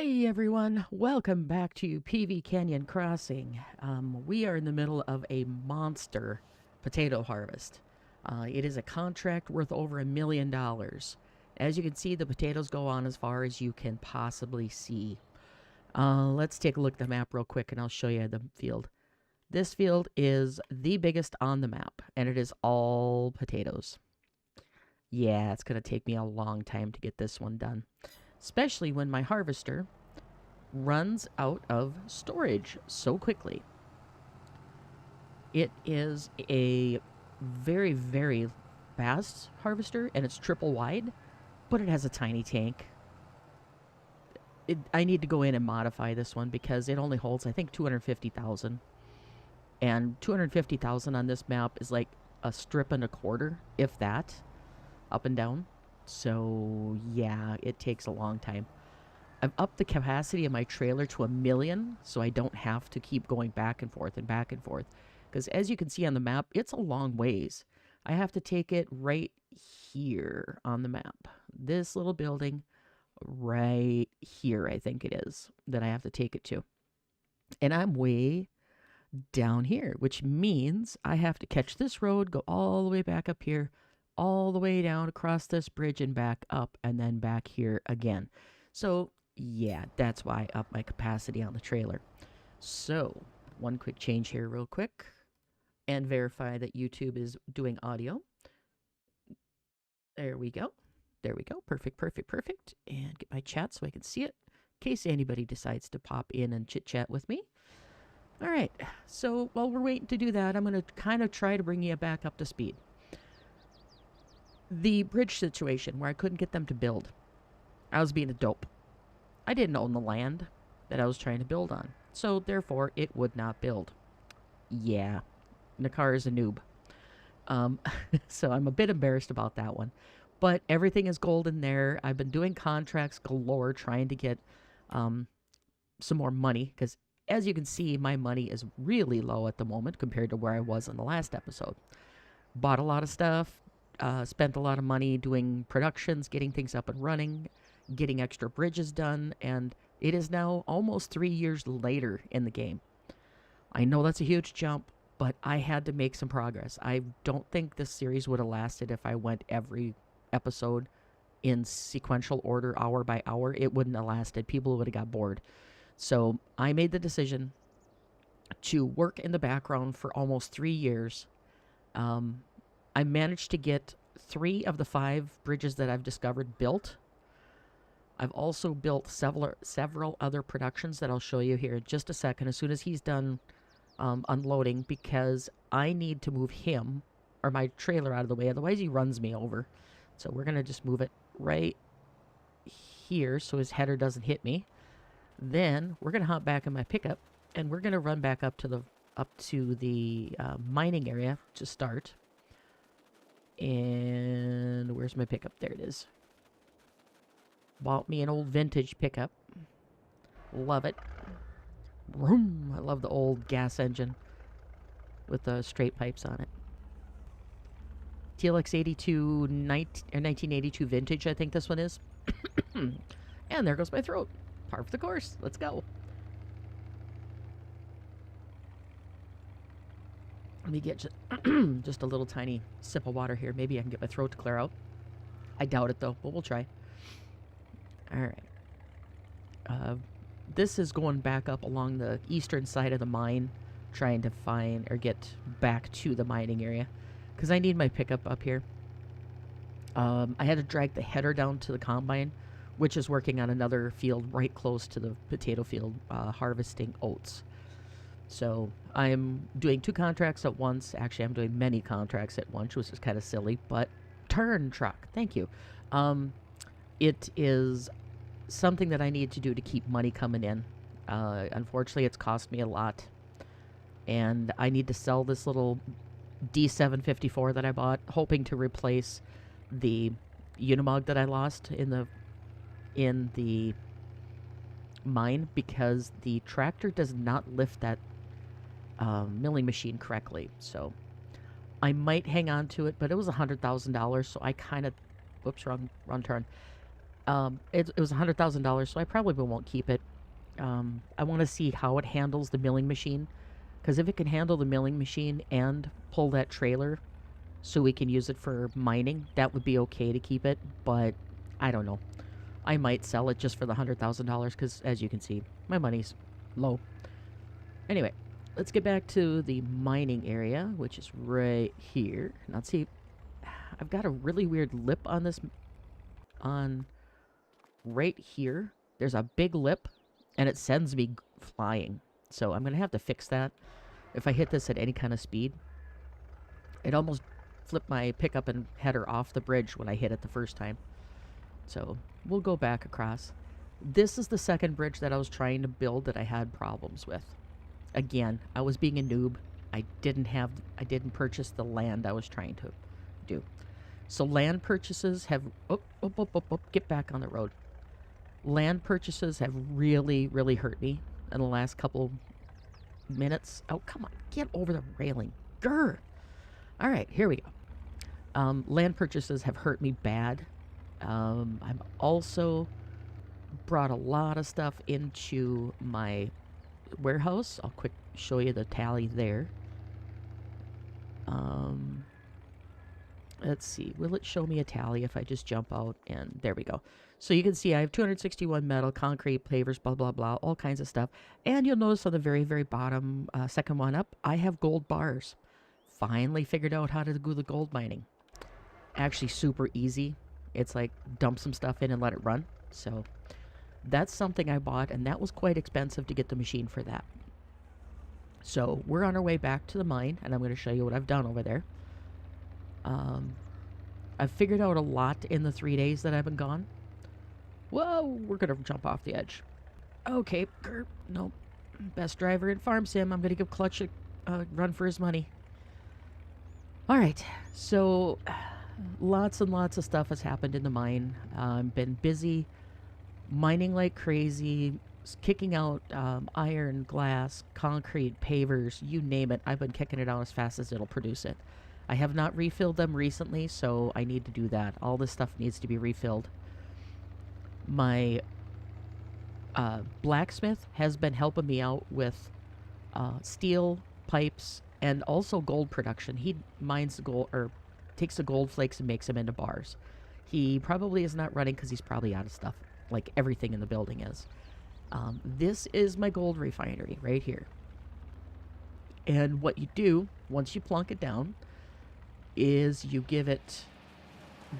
Hey everyone, welcome back to PV Canyon Crossing. We are in the middle of a monster potato harvest. It is a contract worth over $1 million. As you can see, the potatoes go on as far as you can possibly see. Let's take a look at the map real quick and I'll show you the field. This field is the biggest on the map and it is all potatoes. Yeah, it's going to take me a long time to get this one done, especially when my harvester runs out of storage so quickly. It is a very, very fast harvester and it's triple wide, but it has a tiny tank. I need to go in and modify this one because it only holds, I think, 250,000. And 250,000 on this map is like a strip and a quarter, if that, up and down. So, yeah, it takes a long time. I've upped the capacity of my trailer to 1 million, so I don't have to keep going back and forth and back and forth. Because as you can see on the map, it's a long ways. I have to take it right here on the map. This little building right here, I think it is, that I have to take it to. And I'm way down here, which means I have to catch this road, go all the way back up here, all the way down across this bridge and back up, and then back here again. So yeah, that's why I upped my capacity on the trailer. So, one quick change here, real quick, and verify that YouTube is doing audio. There we go. There we go. Perfect, perfect, perfect. And get my chat so I can see it in case anybody decides to pop in and chit chat with me. All right. So, while we're waiting to do that, I'm going to kind of try to bring you back up to speed. The bridge situation where I couldn't get them to build, I was being a dope. I didn't own the land that I was trying to build on, so therefore it would not build. Yeah, Nakar is a noob. So I'm a bit embarrassed about that one. But everything is golden there. I've been doing contracts galore trying to get some more money because, as you can see, my money is really low at the moment compared to where I was in the last episode. Bought a lot of stuff, spent a lot of money doing productions, getting things up and running, getting extra bridges done, and it is now almost 3 years later in the game. I know that's a huge jump, but I had to make some progress. I don't think this series would have lasted if I went every episode in sequential order, hour by hour. It wouldn't have lasted. People would have got bored. So I made the decision to work in the background for almost 3 years. I managed to get 3 of the 5 bridges that I've discovered built. I've also built several other productions that I'll show you here in just a second as soon as he's done unloading, because I need to move him or my trailer out of the way. Otherwise, he runs me over. So we're going to just move it right here so his header doesn't hit me. Then we're going to hop back in my pickup and we're going to run back up to the mining area to start. And where's my pickup? There it is. Bought me an old vintage pickup. Love it. Vroom. I love the old gas engine with the straight pipes on it. TLX 82 1982 vintage, I think this one is. And there goes my throat. Par for the course. Let's go. Let me get just a little tiny sip of water here. Maybe I can get my throat to clear out. I doubt it though, but we'll try. All right. This is going back up along the eastern side of the mine, trying to find or get back to the mining area because I need my pickup up here. I had to drag the header down to the combine, which is working on another field right close to the potato field, harvesting oats. So I'm doing 2 contracts at once. Actually, I'm doing many contracts at once, which is kind of silly, but turn truck. Thank you. It is something that I need to do to keep money coming in. Unfortunately, it's cost me a lot. And I need to sell this little D754 that I bought, hoping to replace the Unimog that I lost in the mine because the tractor does not lift that milling machine correctly. So I might hang on to it, but it was $100,000, so I kind of, whoops, wrong turn. It was $100,000, so I probably won't keep it. I want to see how it handles the milling machine, because if it can handle the milling machine and pull that trailer so we can use it for mining, that would be okay to keep it, but I don't know. I might sell it just for the $100,000 because, as you can see, my money's low. Anyway, let's get back to the mining area, which is right here. Now, see, I've got a really weird lip on this, on right here. There's a big lip, and it sends me flying. So I'm going to have to fix that. If I hit this at any kind of speed, it almost flipped my pickup and header off the bridge when I hit it the first time. So we'll go back across. This is the second bridge that I was trying to build that I had problems with. Again, I was being a noob. I didn't purchase the land I was trying to do. So land purchases have, get back on the road. Land purchases have really, really hurt me in the last couple minutes. Oh, come on, get over the railing. Grr. All right, here we go. Land purchases have hurt me bad. I've also brought a lot of stuff into my warehouse. I'll quick show you the tally there. Let's see. Will it show me a tally if I just jump out? And there we go. So you can see I have 261 metal, concrete, pavers, blah, blah, blah, all kinds of stuff. And you'll notice on the very, very bottom, second one up, I have gold bars. Finally figured out how to do the gold mining. Actually super easy. It's like dump some stuff in and let it run. So that's something I bought, and that was quite expensive to get the machine for that. So we're on our way back to the mine, and I'm going to show you what I've done over there. I've figured out a lot in the 3 days that I've been gone. Whoa, we're going to jump off the edge. Okay, nope. Best driver in Farm Sim. I'm going to give Clutch a run for his money. All right, so lots and lots of stuff has happened in the mine. I've been busy mining like crazy, kicking out iron, glass, concrete, pavers, you name it. I've been kicking it out as fast as it'll produce it. I have not refilled them recently, so I need to do that. All this stuff needs to be refilled. My blacksmith has been helping me out with steel pipes and also gold production. He mines the gold, or takes the gold flakes and makes them into bars. He probably is not running because he's probably out of stuff, like everything in the building is. This is my gold refinery right here. And what you do, once you plunk it down, is you give it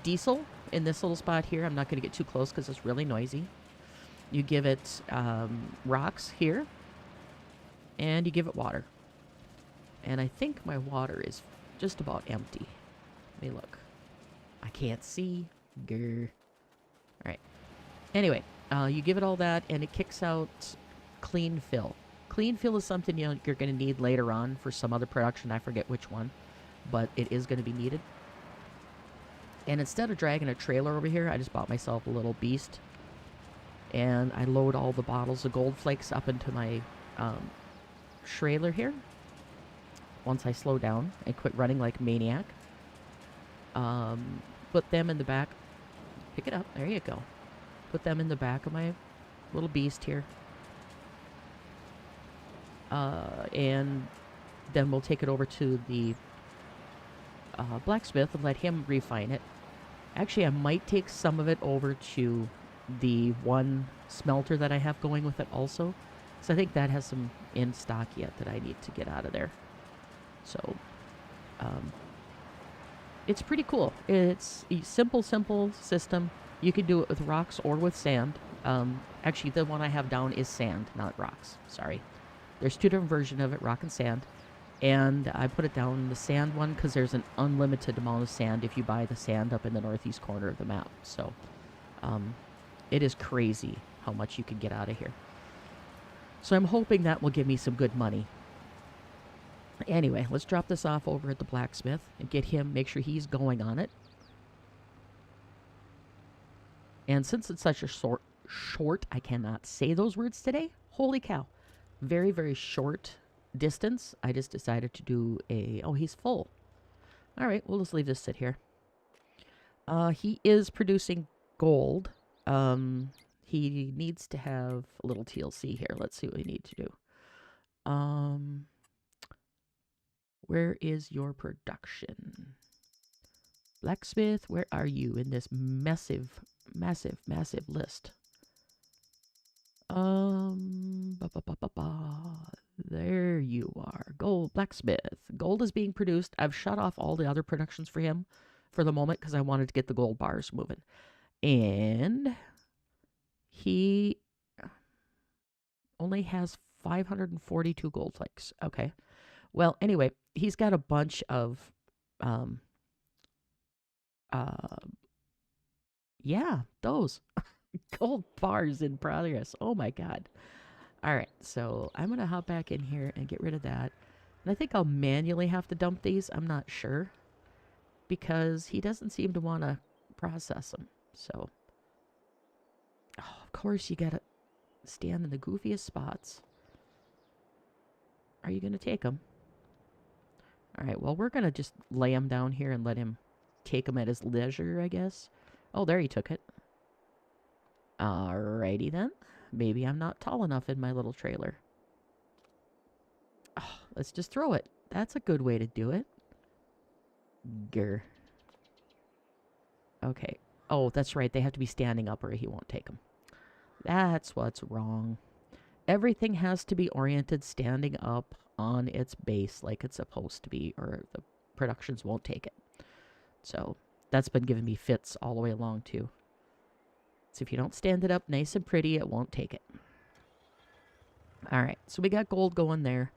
diesel in this little spot here. I'm not going to get too close because it's really noisy. You give it rocks here, and you give it water. And I think my water is just about empty. Let me look. I can't see. Grr. All right. Anyway, you give it all that, and it kicks out clean fill. Clean fill is something you're going to need later on for some other production. I forget which one, but it is going to be needed. And instead of dragging a trailer over here, I just bought myself a little beast. And I load all the bottles of gold flakes up into my trailer here. Once I slow down and quit running like a maniac. Put them in the back. Pick it up. There you go. Put them in the back of my little beast here. And then we'll take it over to the blacksmith and let him refine it. Actually, I might take some of it over to the one smelter that I have going with it also. So I think that has some in stock yet that I need to get out of there. So, it's pretty cool. It's a simple system. You can do it with rocks or with sand. Actually, the one I have down is sand, not rocks. Sorry. There's two different versions of it, rock and sand. And I put it down in the sand one because there's an unlimited amount of sand if you buy the sand up in the northeast corner of the map. So, it is crazy how much you can get out of here. So I'm hoping that will give me some good money. Anyway, let's drop this off over at the blacksmith and get him, make sure he's going on it. And since it's such a short, I cannot say those words today. Holy cow. Very, very short distance. I just decided to do a... Oh, he's full. All right, we'll just leave this sit here. He is producing gold. He needs to have a little TLC here. Let's see what we need to do. Where is your production? Blacksmith, where are you in this massive, massive, massive list? There you are. Gold, blacksmith. Gold is being produced. I've shut off all the other productions for him for the moment because I wanted to get the gold bars moving. And he only has 542 gold flakes. Okay. Well, anyway, he's got a bunch of, yeah, those gold bars in progress. Oh my God. All right, so I'm going to hop back in here and get rid of that. And I think I'll manually have to dump these. I'm not sure because he doesn't seem to want to process them. So, oh, of course, you got to stand in the goofiest spots. Are you going to take them? All right, well, we're going to just lay him down here and let him take them at his leisure, I guess. Oh, there he took it. Alrighty then. Maybe I'm not tall enough in my little trailer. Oh, let's just throw it. That's a good way to do it. Grr. Okay. Oh, that's right. They have to be standing up or he won't take them. That's what's wrong. Everything has to be oriented standing up on its base like it's supposed to be or the productions won't take it. So that's been giving me fits all the way along too. So if you don't stand it up nice and pretty, it won't take it. All right, so we got gold going there.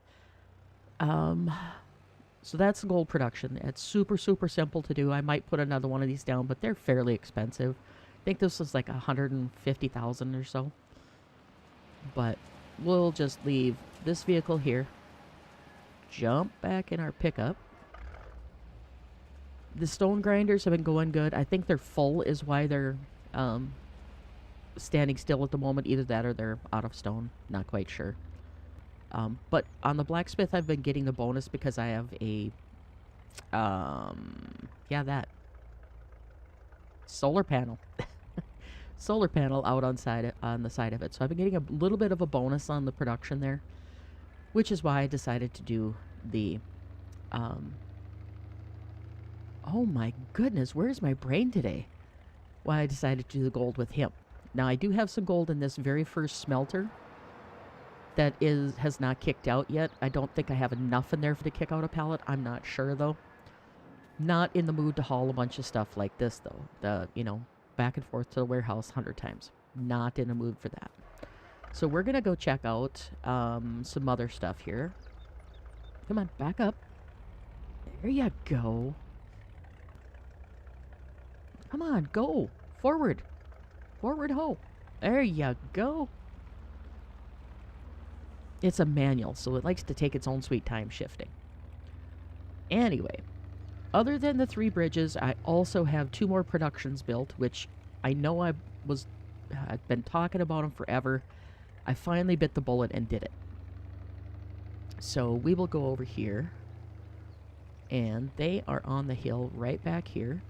So that's the gold production. It's super, super simple to do. I might put another one of these down, but they're fairly expensive. I think this was like 150,000 or so. But we'll just leave this vehicle here. Jump back in our pickup. The stone grinders have been going good. I think they're full is why they're standing still at the moment. Either that or they're out of stone. Not quite sure. But on the blacksmith, I've been getting the bonus because I have a, yeah, that solar panel, solar panel out on the side of it. So I've been getting a little bit of a bonus on the production there, which is why I decided to do the, oh my goodness, where's my brain today? Why I decided to do the gold with him. Now I do have some gold in this very first smelter that has not kicked out yet. I don't think I have enough in there to kick out a pallet. I'm not sure though. Not in the mood to haul a bunch of stuff like this though. Back and forth to the warehouse 100 times. Not in the mood for that. So we're gonna go check out some other stuff here. Come on, back up. There you go. Come on, go. Forward. Forward ho. There you go. It's a manual, so it likes to take its own sweet time shifting. Anyway, other than the 3 bridges, I also have 2 more productions built, which I know I've been talking about them forever. I finally bit the bullet and did it. So we will go over here, and they are on the hill right back here.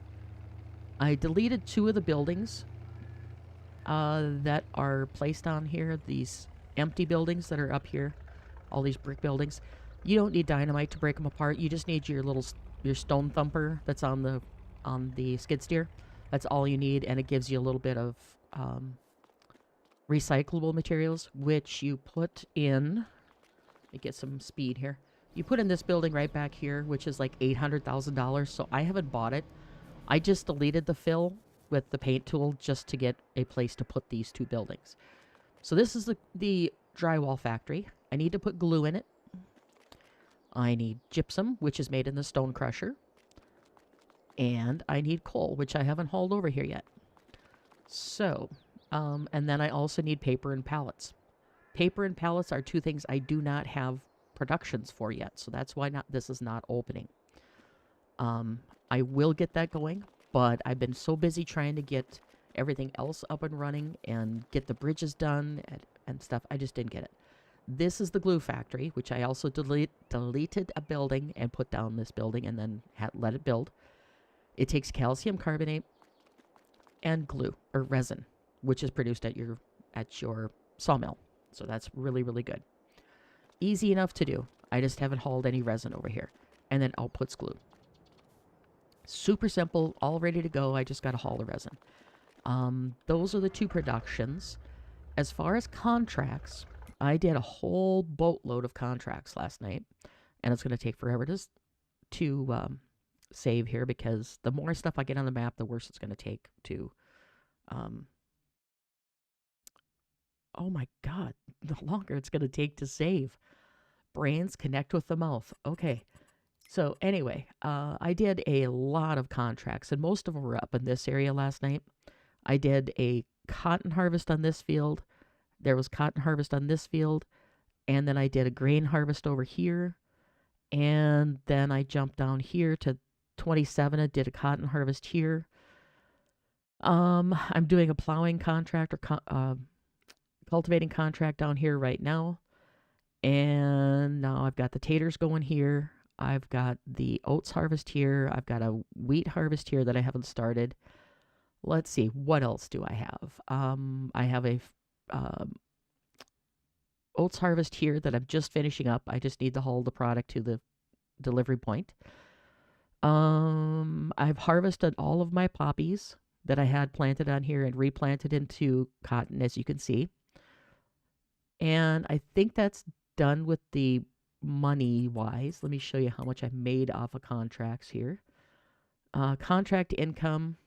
I deleted 2 of the buildings that are placed on here, these empty buildings that are up here, all these brick buildings. You don't need dynamite to break them apart. You just need your stone thumper that's on the skid steer. That's all you need, and it gives you a little bit of recyclable materials, which you put in. Let me get some speed here. You put in this building right back here, which is like $800,000. So I haven't bought it. I just deleted the fill with the paint tool just to get a place to put these 2 buildings. So this is the drywall factory. I need to put glue in it. I need gypsum, which is made in the stone crusher. And I need coal, which I haven't hauled over here yet. So, and then I also need paper and pallets. Paper and pallets are 2 things I do not have productions for yet. So that's why this is not opening. I will get that going, but I've been so busy trying to get everything else up and running and get the bridges done and stuff. I just didn't get it. This is the glue factory, which I also deleted a building and put down this building and then let it build. It takes calcium carbonate and glue or resin. which is produced at your sawmill. So that's really, really good. Easy enough to do. I just haven't hauled any resin over here. And then outputs glue. Super simple, all ready to go. I just got to haul the resin. Those are the two productions. As far as contracts, I did a whole boatload of contracts last night. And it's going to take forever to save here, because the more stuff I get on the map, the worse it's going to take to... oh my god, the longer it's going to take to save. Brains connect with the mouth. Okay. So anyway, I did a lot of contracts, and most of them were up in this area last night. I did a cotton harvest on this field. There was cotton harvest on this field. And then I did a grain harvest over here. And then I jumped down here to 27 and did a cotton harvest here. I'm doing a plowing contract or cultivating contract down here right now. And now I've got the taters going here. I've got the oats harvest here. I've got a wheat harvest here that I haven't started. Let's see, what else do I have? I have a oats harvest here that I'm just finishing up. I just need to haul the product to the delivery point. I've harvested all of my poppies that I had planted on here and replanted into cotton, as you can see. And I think that's done with the money-wise. Let me show you how much I made off of contracts here. Contract income,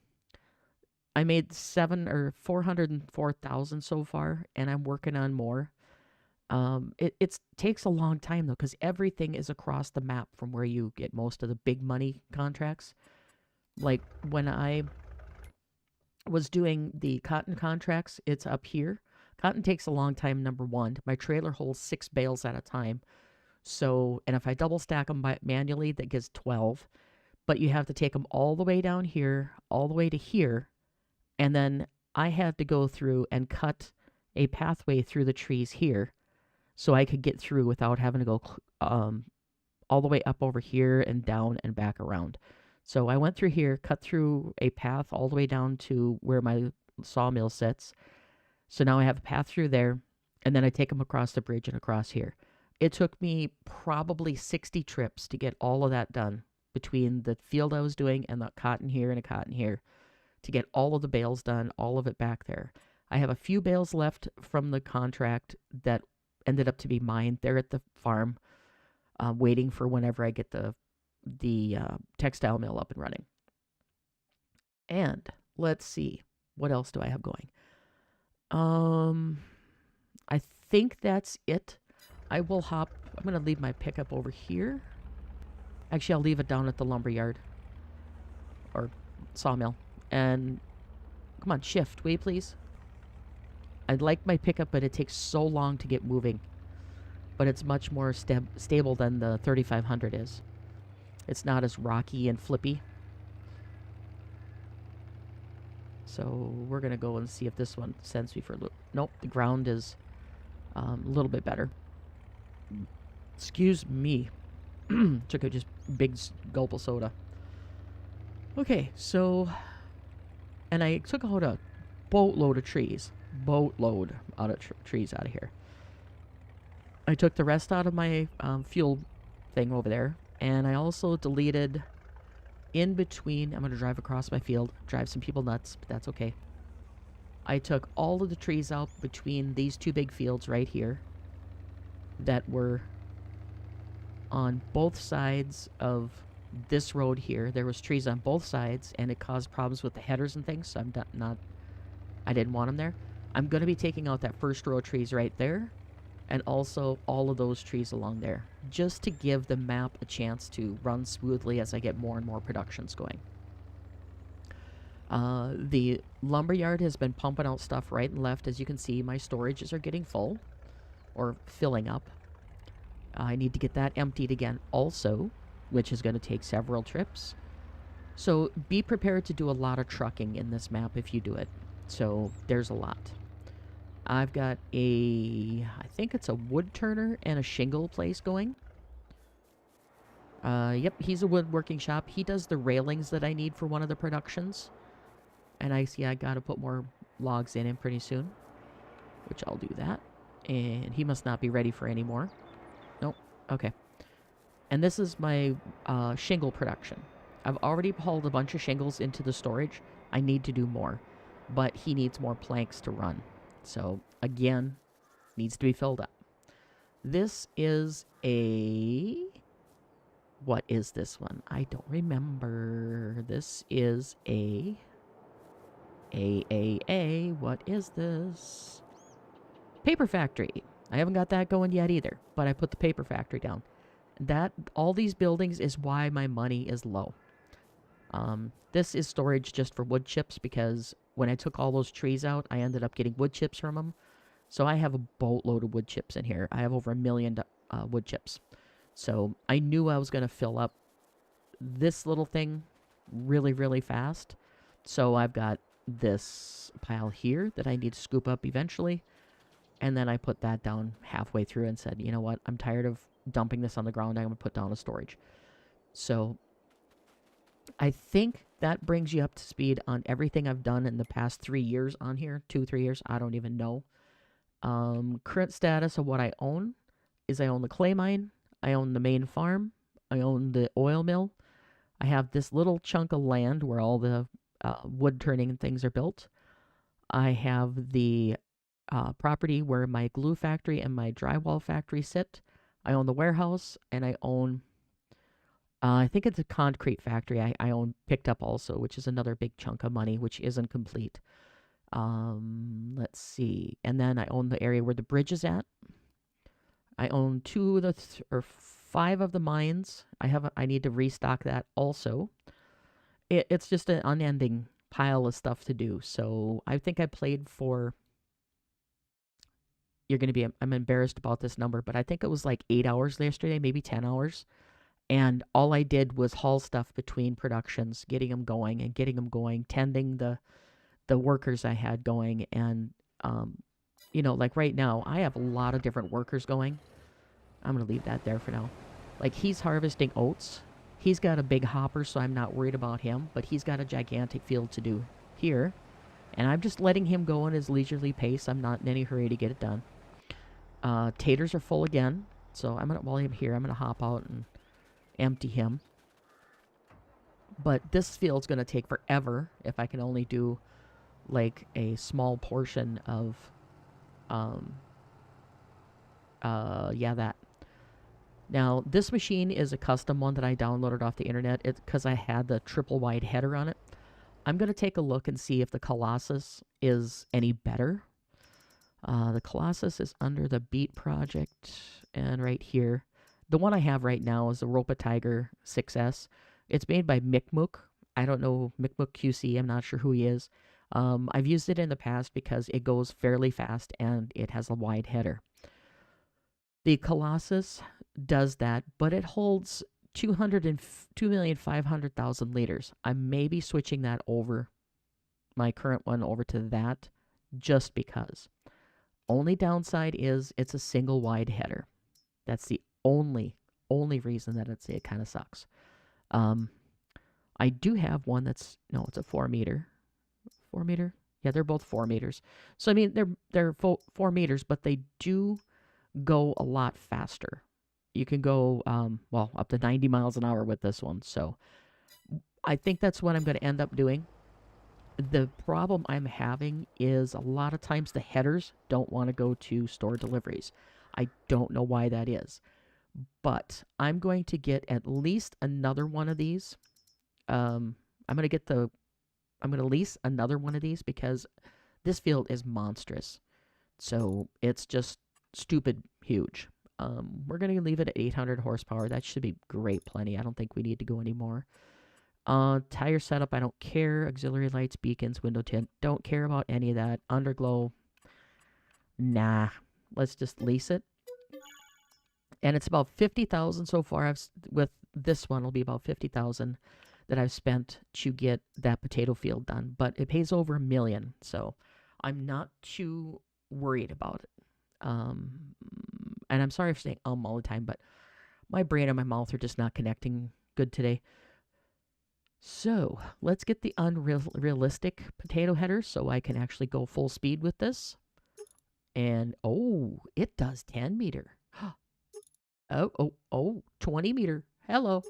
I made 404,000 so far, and I'm working on more. It takes a long time, though, because everything is across the map from where you get most of the big money contracts. Like when I was doing the cotton contracts, it's up here. Cotton takes a long time, number one. My trailer holds 6 bales at a time. So, and if I double stack them manually, that gives 12. But you have to take them all the way down here, all the way to here. And then I had to go through and cut a pathway through the trees here so I could get through without having to go all the way up over here and down and back around. So I went through here, cut through a path all the way down to where my sawmill sits. So now I have a path through there, and then I take them across the bridge and across here. It took me probably 60 trips to get all of that done between the field I was doing and the cotton here and a cotton here to get all of the bales done, all of it back there. I have a few bales left from the contract that ended up to be mine. They're at the farm waiting for whenever I get the textile mill up and running. And let's see, what else do I have going? I think that's it. I'm going to leave my pickup over here. Actually, I'll leave it down at the lumber yard or sawmill. And come on, shift, will you please? I'd like my pickup, but it takes so long to get moving. But it's much more stable than the 3500 is. It's not as rocky and flippy. So we're going to go and see if this one sends me for a loop. Nope, the ground is a little bit better. Excuse me. Took a just big gulp of soda. Okay, so... And I took out a boatload of trees. Boatload out of trees out of here. I took the rest out of my fuel thing over there. And I also deleted... in between, I'm going to drive across my field, drive some people nuts, but that's okay. I took all of the trees out between these two big fields right here that were on both sides of this road here. There was trees on both sides, and it caused problems with the headers and things, so I didn't want them there. I'm going to be taking out that first row of trees right there, and also all of those trees along there, just to give the map a chance to run smoothly as I get more and more productions going. The lumberyard has been pumping out stuff right and left. As you can see, my storages are getting full, or filling up. I need to get that emptied again also, which is going to take several trips. So be prepared to do a lot of trucking in this map if you do it. So there's a lot. I've got I think it's a wood turner and a shingle place going. Yep, he's a woodworking shop. He does the railings that I need for one of the productions. And I see I gotta put more logs in pretty soon, which I'll do that. And he must not be ready for any more. Nope. Okay. And this is my shingle production. I've already hauled a bunch of shingles into the storage. I need to do more, but he needs more planks to run. So again, needs to be filled up. This is a... What is this one? I don't remember. This is a... What is this? Paper factory. I haven't got that going yet either, but I put the paper factory down. That, all these buildings is why my money is low. This is storage just for wood chips because when I took all those trees out, I ended up getting wood chips from them. So I have a boatload of wood chips in here. I have over 1 million wood chips. So I knew I was going to fill up this little thing really, really fast. So I've got this pile here that I need to scoop up eventually. And then I put that down halfway through and said, you know what, I'm tired of dumping this on the ground. I'm going to put down a storage. So I think that brings you up to speed on everything I've done in the past 3 years on here. 2-3 years, I don't even know. Current status of what I own is I own the clay mine, I own the main farm, I own the oil mill, I have this little chunk of land where all the wood turning things are built. I have the property where my glue factory and my drywall factory sit. I own the warehouse, and I own, I think it's a concrete factory I own picked up also, which is another big chunk of money, which isn't complete. Let's see. And then I own the area where the bridge is at. I own 2 of the or 5 of the mines. I need to restock that also. It's just an unending pile of stuff to do. So I think I played for, you're going to be, I'm embarrassed about this number, but I think it was like 8 hours yesterday, maybe 10 hours. And all I did was haul stuff between productions, getting them going, tending the workers I had going. And, you know, like right now, I have a lot of different workers going. I'm going to leave that there for now. Like, he's harvesting oats. He's got a big hopper, so I'm not worried about him. But he's got a gigantic field to do here. And I'm just letting him go in his leisurely pace. I'm not in any hurry to get it done. Taters are full again. So while I'm here, I'm going to hop out and empty him. But this field's going to take forever if I can only do like a small portion of that. Now this machine is a custom one that I downloaded off the internet. It's because I had the triple wide header on it. I'm going to take a look and see if the Colossus is any better. The Colossus is under the Beat project, and right here, the one I have right now is the Ropa Tiger 6S. It's made by Mickmook. I don't know Mickmook QC. I'm not sure who he is. I've used it in the past because it goes fairly fast and it has a wide header. The Colossus does that, but it holds 2,500,000 liters. I may be switching that over, my current one over to that, just because. Only downside is it's a single wide header. That's the only reason that it kind of sucks. I do have one that's, no, it's a 4 meter. 4 meter? Yeah, they're both 4 meters. So, I mean, they're 4 meters, but they do go a lot faster. You can go, well, up to 90 miles an hour with this one. So, I think that's what I'm going to end up doing. The problem I'm having is a lot of times the headers don't want to go to store deliveries. I don't know why that is. But I'm going to get at least another one of these. I'm going to lease another one of these because this field is monstrous. So it's just stupid huge. We're going to leave it at 800 horsepower. That should be great plenty. I don't think we need to go anymore. Tire setup, I don't care. Auxiliary lights, beacons, window tint, don't care about any of that. Underglow, nah. Let's just lease it. And it's about 50,000 so far. With this one, it'll be about 50,000 that I've spent to get that potato field done. But it pays over $1 million, so I'm not too worried about it. And I'm sorry for saying all the time, but my brain and my mouth are just not connecting good today. So let's get the unrealistic potato header so I can actually go full speed with this. And oh, it does 10 meter. Oh, 20 meter. Hello.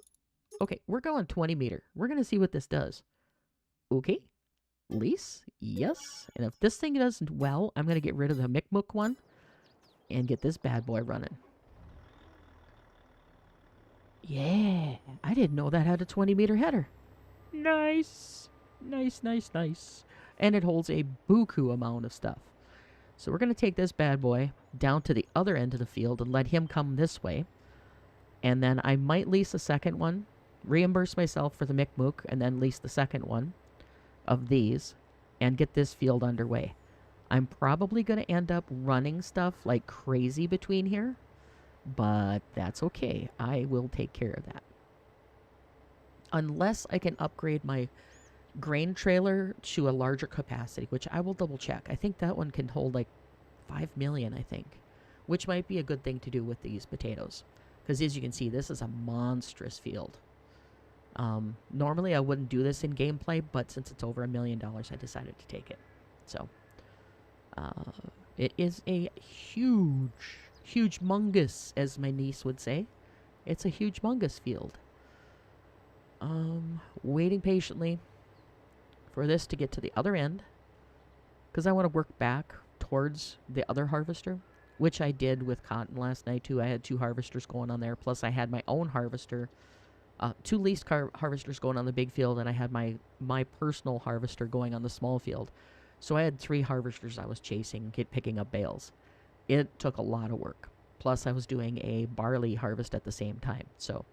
Okay, we're going 20 meter. We're going to see what this does. Okay, lease, yes. And if this thing does well, I'm going to get rid of the Mi'kmaq one and get this bad boy running. Yeah, I didn't know that had a 20 meter header. Nice. Nice, nice, nice. And it holds a buku amount of stuff. So we're going to take this bad boy down to the other end of the field and let him come this way. And then I might lease a second one, reimburse myself for the Mi'kmaq, and then lease the second one of these and get this field underway. I'm probably going to end up running stuff like crazy between here, but that's okay. I will take care of that. Unless I can upgrade my grain trailer to a larger capacity, which I will double check. I think that one can hold like 5 million, I think, which might be a good thing to do with these potatoes. Because as you can see, this is a monstrous field. Normally I wouldn't do this in gameplay, but since it's over $1 million, I decided to take it. So, it is a huge mungus, as my niece would say. It's a huge mungus field. Waiting patiently for this to get to the other end, because I want to work back towards the other harvester, which I did with cotton last night too. I had 2 harvesters going on there, plus I had my own harvester, 2 leased harvesters going on the big field, and I had my personal harvester going on the small field. So I had 3 harvesters I was chasing, picking up bales. It took a lot of work. Plus I was doing a barley harvest at the same time. So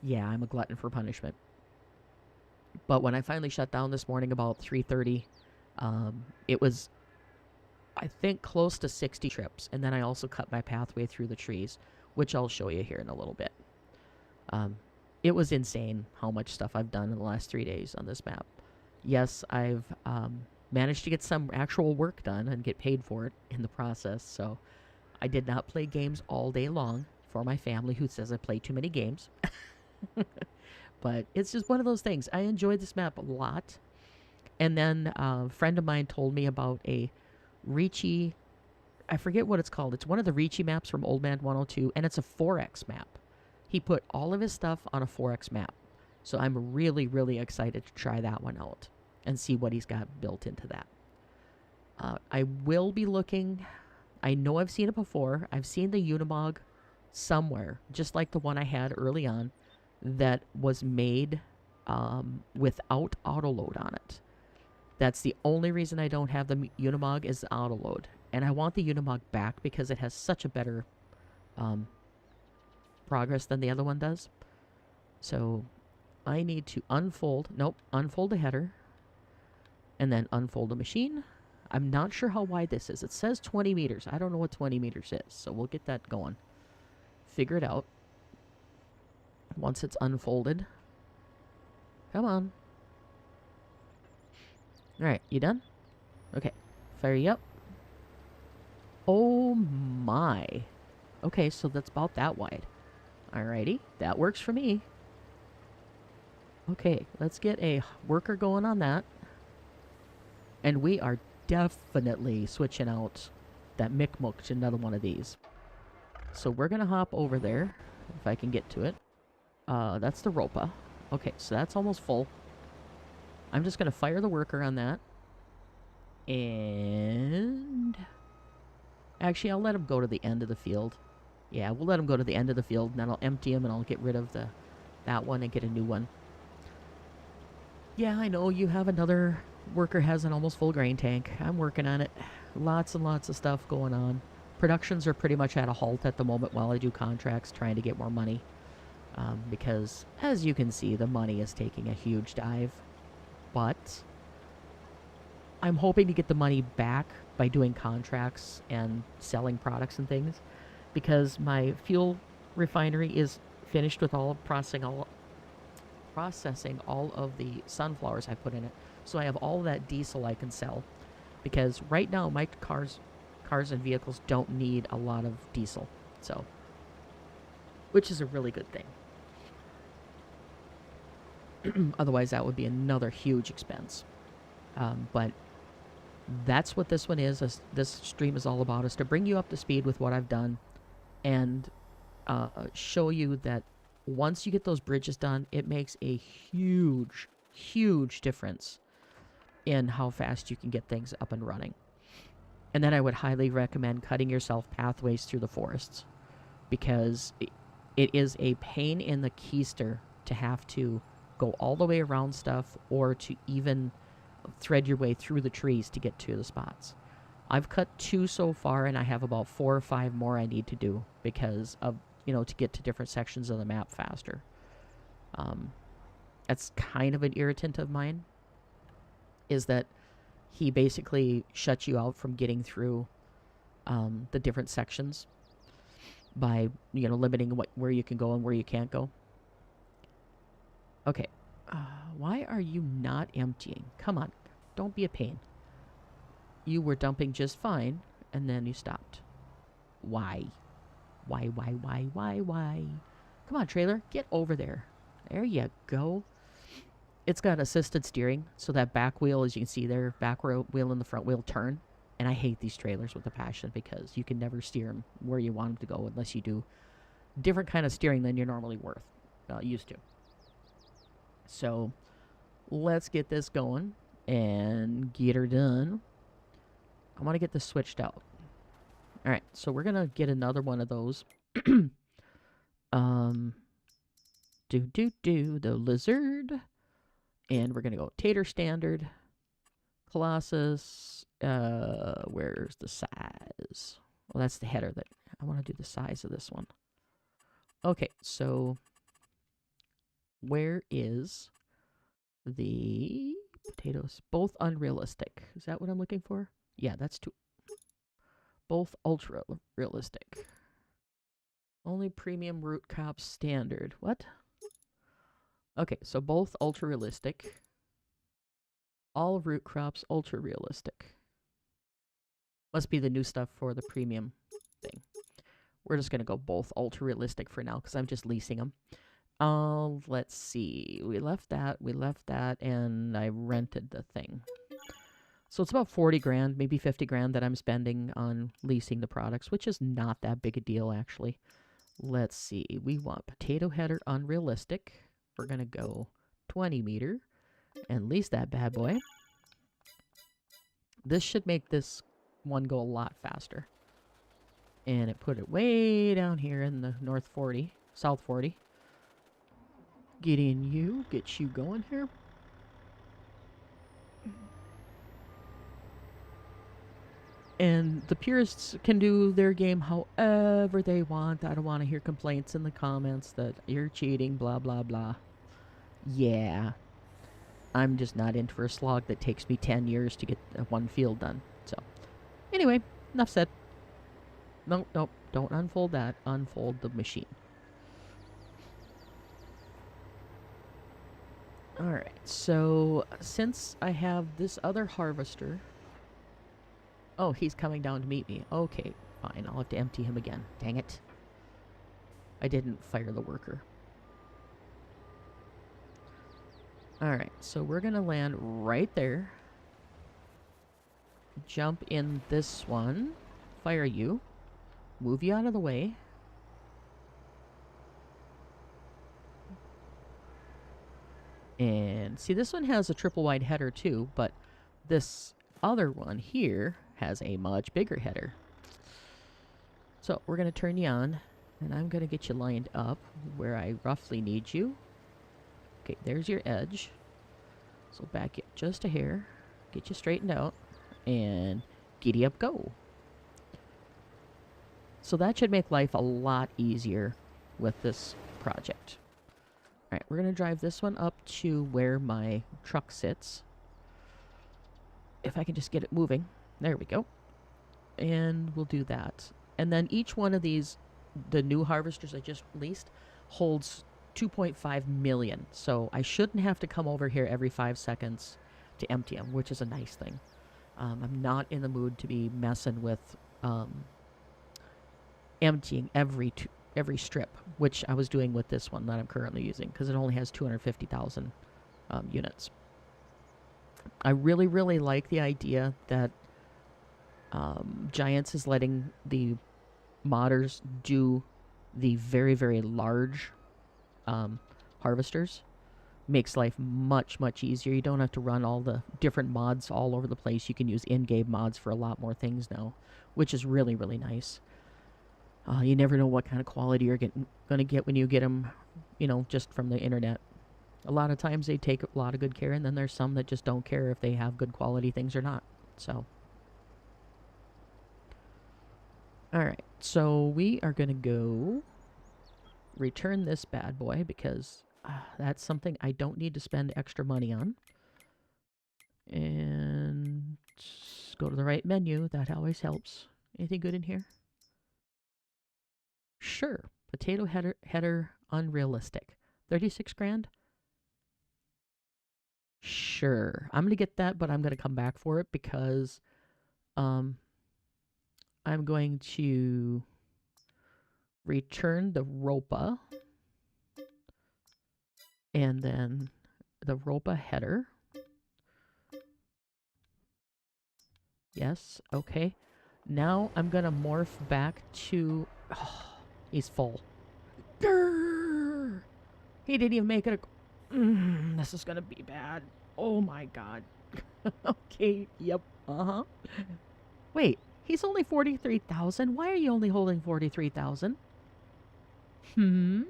yeah, I'm a glutton for punishment. But when I finally shut down this morning about 3:30, it was, I think, close to 60 trips. And then I also cut my pathway through the trees, which I'll show you here in a little bit. It was insane how much stuff I've done in the last 3 days on this map. Yes, I've managed to get some actual work done and get paid for it in the process. So I did not play games all day long for my family who says I play too many games. But it's just one of those things. I enjoyed this map a lot. And then a friend of mine told me about a Reachy, I forget what it's called. It's one of the Reachy maps from Old Man 102, and it's a 4X map. He put all of his stuff on a 4X map. So I'm really excited to try that one out and see what he's got built into that. I will be looking. I know I've seen it before. I've seen the Unimog somewhere, just like the one I had early on, that was made without autoload on it. That's the only reason I don't have the Unimog is the autoload. And I want the Unimog back because it has such a better progress than the other one does. So I need to unfold the header and then unfold the machine. I'm not sure how wide this is. It says 20 meters. I don't know what 20 meters is, so we'll get that going. Figure it out once it's unfolded. Come on. Alright, you done? Okay, fire you up. Oh my. Okay, so that's about that wide. Alrighty, that works for me. Okay, let's get a worker going on that. And we are definitely switching out that Mi'kmaq to another one of these. So we're going to hop over there, if I can get to it. That's the Ropa. Okay, so that's almost full. I'm just going to fire the worker on that. And actually, I'll let him go to the end of the field. Yeah, we'll let him go to the end of the field, and then I'll empty him, and I'll get rid of that one and get a new one. Yeah, I know you have another worker has an almost full grain tank. I'm working on it. Lots and lots of stuff going on. Productions are pretty much at a halt at the moment while I do contracts, trying to get more money. Because, as you can see, the money is taking a huge dive. But I'm hoping to get the money back by doing contracts and selling products and things. Because my fuel refinery is finished with processing all of the sunflowers I put in it. So I have all that diesel I can sell. Because right now my cars and vehicles don't need a lot of diesel. So, which is a really good thing. Otherwise, that would be another huge expense. But that's what this one is. This stream is all about, is to bring you up to speed with what I've done and show you that once you get those bridges done, it makes a huge, huge difference in how fast you can get things up and running. And then I would highly recommend cutting yourself pathways through the forests, because it is a pain in the keister to have to go all the way around stuff or to even thread your way through the trees to get to the spots. I've cut 2 so far, and I have about 4 or 5 more I need to do because of, to get to different sections of the map faster. That's kind of an irritant of mine, is that he basically shuts you out from getting through the different sections by, limiting where you can go and where you can't go. Okay. Why are you not emptying? Come on. Don't be a pain. You were dumping just fine, and then you stopped. Why? Why? Come on, trailer. Get over there. There you go. It's got assisted steering, so that back wheel, as you can see there, back wheel and the front wheel turn. And I hate these trailers with a passion, because you can never steer them where you want them to go unless you do different kind of steering than you're normally used to. So let's get this going and get her done. I want to get this switched out. All right, so we're gonna get another one of those. The lizard, and we're gonna go Tater Standard, Colossus. Where's the size? Well, that's the header. That I want to do the size of this one. Okay, so where is the potatoes? Both unrealistic. Is that what I'm looking for? Yeah, that's two. Both ultra realistic. Only premium root crop standard. What? Okay, so both ultra realistic. All root crops ultra realistic. Must be the new stuff for the premium thing. We're just going to go both ultra realistic for now, because I'm just leasing them. Let's see. We left that, and I rented the thing. So it's about 40 grand, maybe 50 grand that I'm spending on leasing the products, which is not that big a deal, actually. Let's see. We want potato header unrealistic. We're going to go 20 meter and lease that bad boy. This should make this one go a lot faster. And it put it way down here in the South 40. Get you going here. And the purists can do their game however they want. I don't want to hear complaints in the comments that you're cheating, blah, blah, blah. Yeah. I'm just not in for a slog that takes me 10 years to get one field done. So, anyway, enough said. Nope, don't unfold that. Unfold the machine. Alright, so since I have this other harvester... Oh, he's coming down to meet me. Okay, fine. I'll have to empty him again. Dang it. I didn't fire the worker. Alright, so we're going to land right there. Jump in this one. Fire you. Move you out of the way. And see, this one has a triple wide header too, but this other one here has a much bigger header. So we're going to turn you on, and I'm going to get you lined up where I roughly need you. Okay, there's your edge. So back it just a hair, get you straightened out, and giddy up go. So that should make life a lot easier with this project. Alright, we're going to drive this one up to where my truck sits. If I can just get it moving. There we go. And we'll do that. And then each one of these, the new harvesters I just leased, holds 2.5 million. So I shouldn't have to come over here every 5 seconds to empty them, which is a nice thing. I'm not in the mood to be messing with emptying every strip, which I was doing with this one that I'm currently using, because it only has 250,000 units. I really, really like the idea that Giants is letting the modders do the very, very large harvesters. Makes life much, much easier. You don't have to run all the different mods all over the place. You can use in-game mods for a lot more things now, which is really, really nice. You never know what kind of quality you're going to get when you get them, just from the internet. A lot of times they take a lot of good care, and then there's some that just don't care if they have good quality things or not. So, alright, so we are going to go return this bad boy because that's something I don't need to spend extra money on. And go to the right menu. That always helps. Anything good in here? Sure. Potato header unrealistic. 36 grand? Sure. I'm going to get that, but I'm going to come back for it because I'm going to return the Ropa and then the Ropa header. Yes, okay. Now I'm going to morph back to... Oh, he's full. Grrr! He didn't even make it a... this is going to be bad. Oh my god. Okay, yep, uh-huh. Wait, he's only 43,000? Why are you only holding 43,000? Hmm?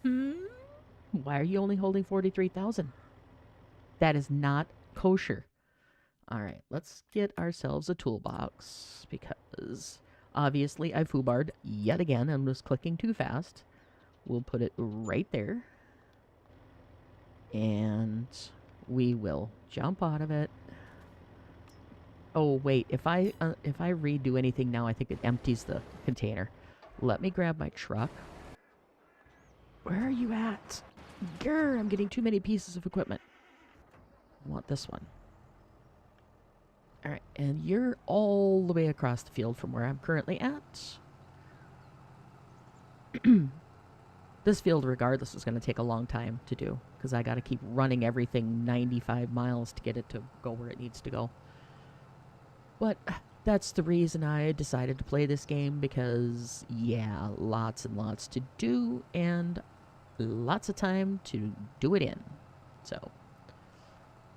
Why are you only holding 43,000? That is not kosher. Alright, let's get ourselves a toolbox because obviously I foobarred yet again and was clicking too fast. We'll put it right there. And we will jump out of it. Oh wait, if I redo anything now, I think it empties the container. Let me grab my truck. Where are you at? Grr, I'm getting too many pieces of equipment. I want this one. Alright, and you're all the way across the field from where I'm currently at. This field, regardless, is going to take a long time to do because I got to keep running everything 95 miles to get it to go where it needs to go. But that's the reason I decided to play this game because, yeah, lots and lots to do and lots of time to do it in. So,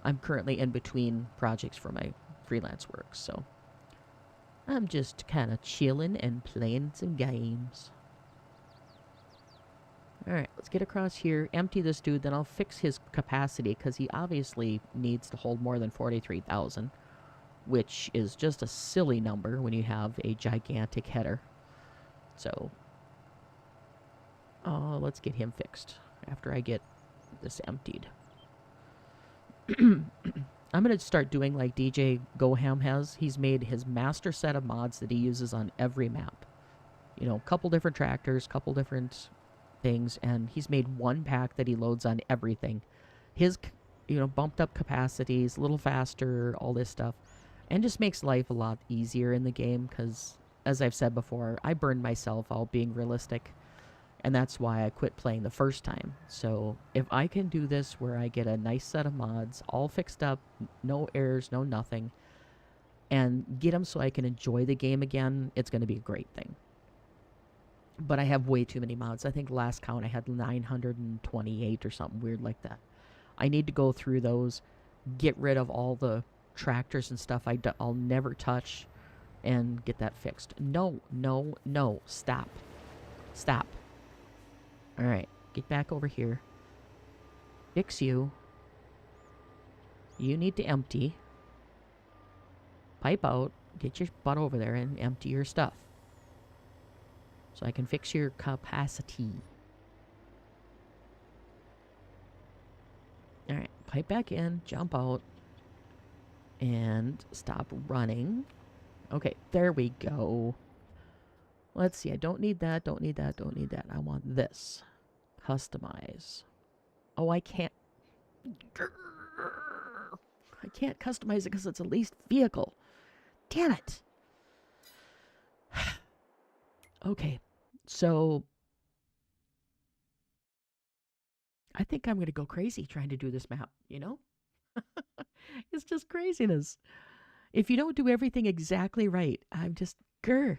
I'm currently in between projects for my freelance work, so I'm just kind of chilling and playing some games. Alright, let's get across here, empty this dude, then I'll fix his capacity because he obviously needs to hold more than 43,000. Which is just a silly number when you have a gigantic header. So, let's get him fixed after I get this emptied. I'm going to start doing like DJ Goham has. He's made his master set of mods that he uses on every map. You know, a couple different tractors, couple different things, and he's made one pack that he loads on everything. His, bumped up capacities, a little faster, all this stuff. And just makes life a lot easier in the game because, as I've said before, I burned myself out being realistic. And that's why I quit playing the first time. So if I can do this where I get a nice set of mods, all fixed up, no errors, no nothing, and get them so I can enjoy the game again, it's going to be a great thing. But I have way too many mods. I think last count I had 928 or something weird like that. I need to go through those, get rid of all the tractors and stuff I'll never touch and get that fixed. No, no, no. Stop. Stop. Alright, get back over here. Fix you. You need to empty. Pipe out. Get your butt over there and empty your stuff. So I can fix your capacity. Alright, pipe back in. Jump out. And stop running. Okay, there we go. Let's see, I don't need that, don't need that, don't need that. I want this. Customize. Oh, I can't... I can't customize it because it's a leased vehicle. Damn it! Okay, so... I think I'm going to go crazy trying to do this map, you know? It's just craziness. If you don't do everything exactly right, I'm just grr.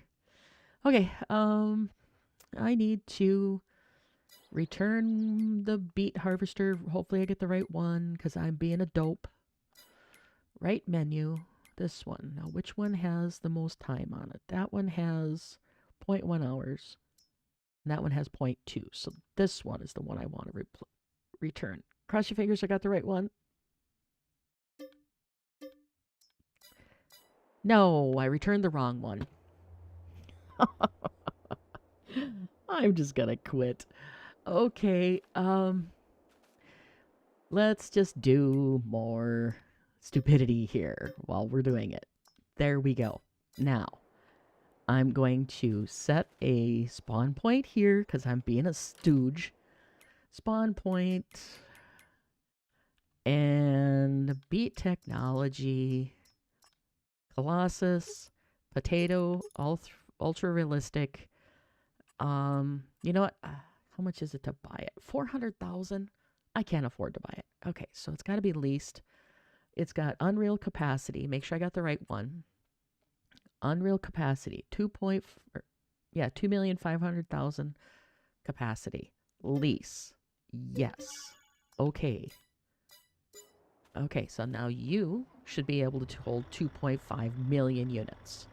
Okay, I need to return the beet harvester. Hopefully I get the right one because I'm being a dope. Right menu. This one. Now, which one has the most time on it? That one has 0.1 hours. And that one has 0.2. So this one is the one I want to return. Cross your fingers I got the right one. No, I returned the wrong one. I'm just gonna quit. Okay, let's just do more stupidity here while we're doing it. There we go. Now, I'm going to set a spawn point here because I'm being a stooge. Spawn point and beat technology, Colossus, potato, ultra realistic. You know what? How much is it to buy it? 400,000. I can't afford to buy it. Okay, so it's got to be leased. It's got Unreal capacity. Make sure I got the right one. Unreal capacity, 2,500,000 capacity. Lease. Yes. Okay. Okay, so now you should be able to hold 2.5 million units.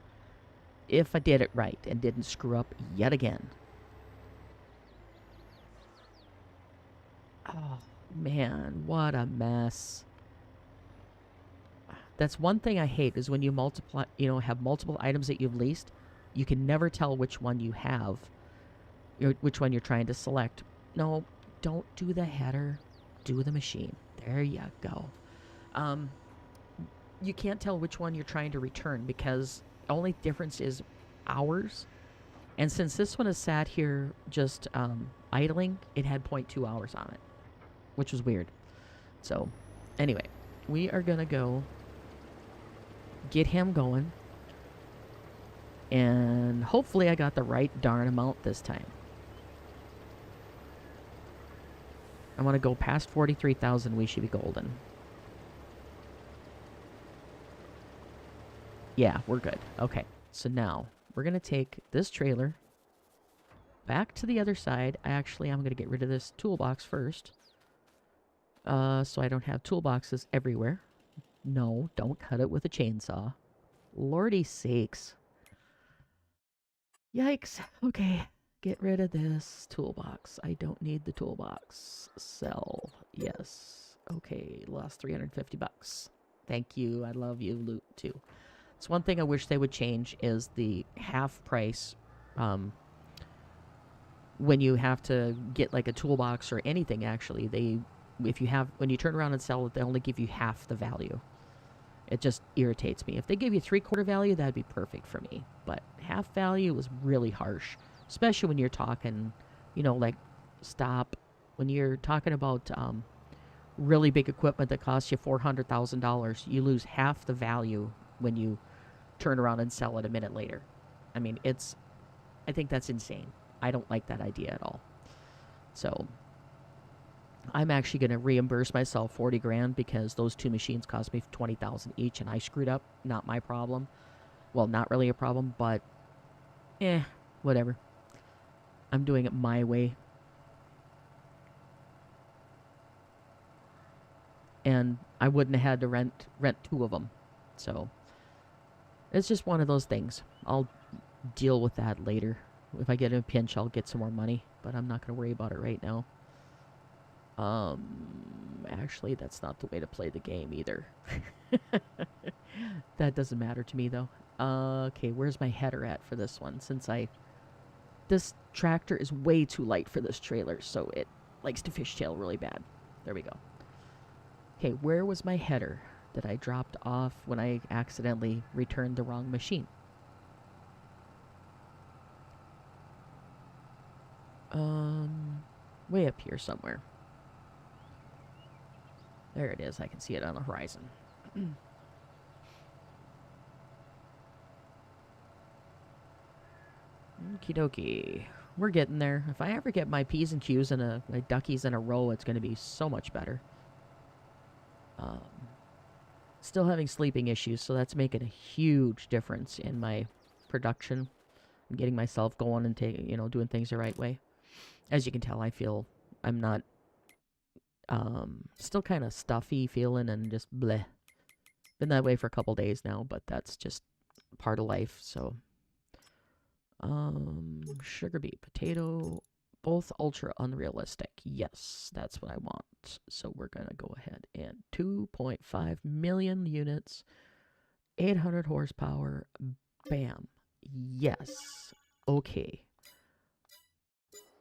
If I did it right and didn't screw up yet again. Oh, man, what a mess. That's one thing I hate is when you multiply, have multiple items that you've leased, you can never tell which one you have, which one you're trying to select. No, don't do the header, do the machine. There you go. You can't tell which one you're trying to return because the only difference is hours. And since this one is sat here just idling, it had 0.2 hours on it, which was weird. So, anyway, we are going to go get him going. And hopefully I got the right darn amount this time. I want to go past 43,000. We should be golden. Yeah, we're good. Okay, so now we're going to take this trailer back to the other side. I'm going to get rid of this toolbox first. So I don't have toolboxes everywhere. No, don't cut it with a chainsaw. Lordy sakes. Yikes. Okay, get rid of this toolbox. I don't need the toolbox. Sell. Yes. Okay, lost 350 bucks. Thank you. I love you, loot, too. It's one thing I wish they would change is the half price when you have to get like a toolbox or anything. Actually, when you turn around and sell it, they only give you half the value. It just irritates me. If they give you 3/4 value, that'd be perfect for me. But half value is really harsh, especially when you're talking, like stop. When you're talking about really big equipment that costs you $400,000, you lose half the value when you turn around and sell it a minute later. I mean, I think that's insane. I don't like that idea at all. So I'm actually going to reimburse myself 40 grand because those two machines cost me 20,000 each and I screwed up. Not my problem. Well, not really a problem, but whatever. I'm doing it my way. And I wouldn't have had to rent two of them. So it's just one of those things. I'll deal with that later. If I get in a pinch, I'll get some more money, but I'm not going to worry about it right now. Actually, that's not the way to play the game either. That doesn't matter to me, though. Okay, where's my header at for this one? This tractor is way too light for this trailer, so it likes to fishtail really bad. There we go. Okay, where was my header that I dropped off when I accidentally returned the wrong machine? Way up here somewhere. There it is. I can see it on the horizon. Okie dokie. We're getting there. If I ever get my P's and Q's and my duckies in a row, it's going to be so much better. Um, Still having sleeping issues, so that's making a huge difference in my production. I'm getting myself going and doing things the right way. As you can tell, I feel I'm not still kind of stuffy feeling and just bleh. Been that way for a couple days now, but that's just part of life. So sugar beet, potato, both ultra unrealistic. Yes, that's what I want. So we're going to go ahead and 2.5 million units, 800 horsepower. Bam. Yes. Okay.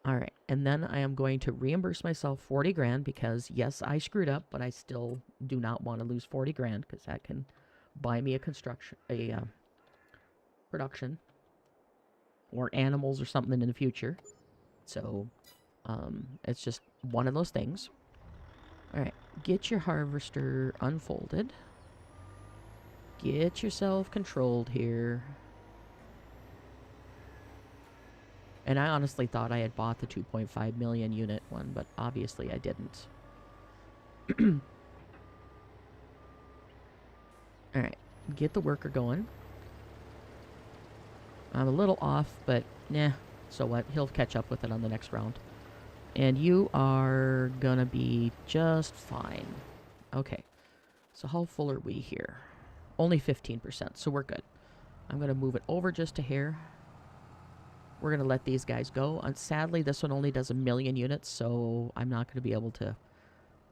All right. And then I am going to reimburse myself 40 grand because, yes, I screwed up, but I still do not want to lose 40 grand because that can buy me a production or animals or something in the future. So, it's just one of those things. All right, get your harvester unfolded. Get yourself controlled here. And I honestly thought I had bought the 2.5 million unit one, but obviously I didn't. All right, get the worker going. I'm a little off, but nah, so what? He'll catch up with it on the next round. And you are gonna be just fine. Okay, so how full are we here? Only 15%, so we're good. I'm gonna move it over just a hair. We're gonna let these guys go. And sadly, this one only does 1 million units, so I'm not gonna be able to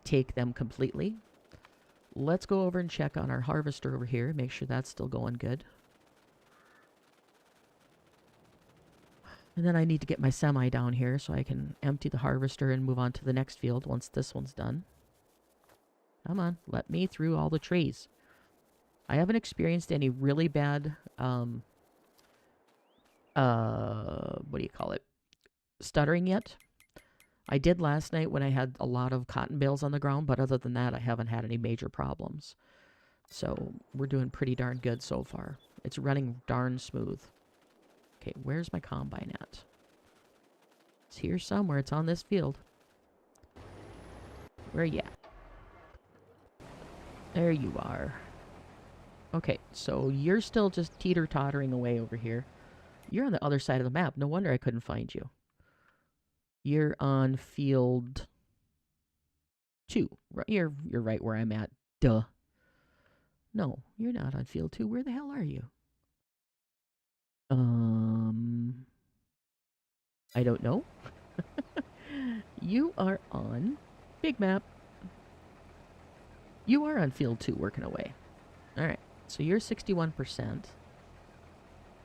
take them completely. Let's go over and check on our harvester over here. Make sure that's still going good. And then I need to get my semi down here so I can empty the harvester and move on to the next field once this one's done. Come on, let me through all the trees. I haven't experienced any really bad, what do you call it? Stuttering yet. I did last night when I had a lot of cotton bales on the ground, but other than that, I haven't had any major problems. So we're doing pretty darn good so far. It's running darn smooth. Okay, where's my combine at? It's here somewhere. It's on this field. Where are you at? There you are. Okay, so you're still just teeter-tottering away over here. You're on the other side of the map. No wonder I couldn't find you. You're on field 2. You're right where I'm at. Duh. No, you're not on field 2. Where the hell are you? I don't know. You are on big map. You are on field 2 working away. All right. So you're 61%.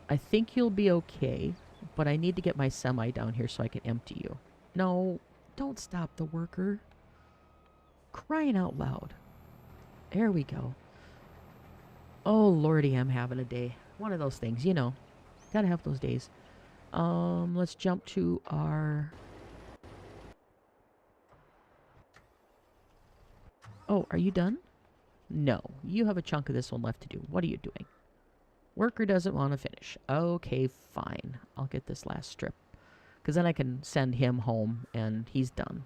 I think you'll be okay, but I need to get my semi down here so I can empty you. No, don't stop the worker. Crying out loud. There we go. Oh, lordy, I'm having a day. One of those things, you know. Gotta have those days. Let's jump to our... Oh, are you done? No, you have a chunk of this one left to do. What are you doing? Worker doesn't want to finish. Okay, fine. I'll get this last strip. Because then I can send him home and he's done.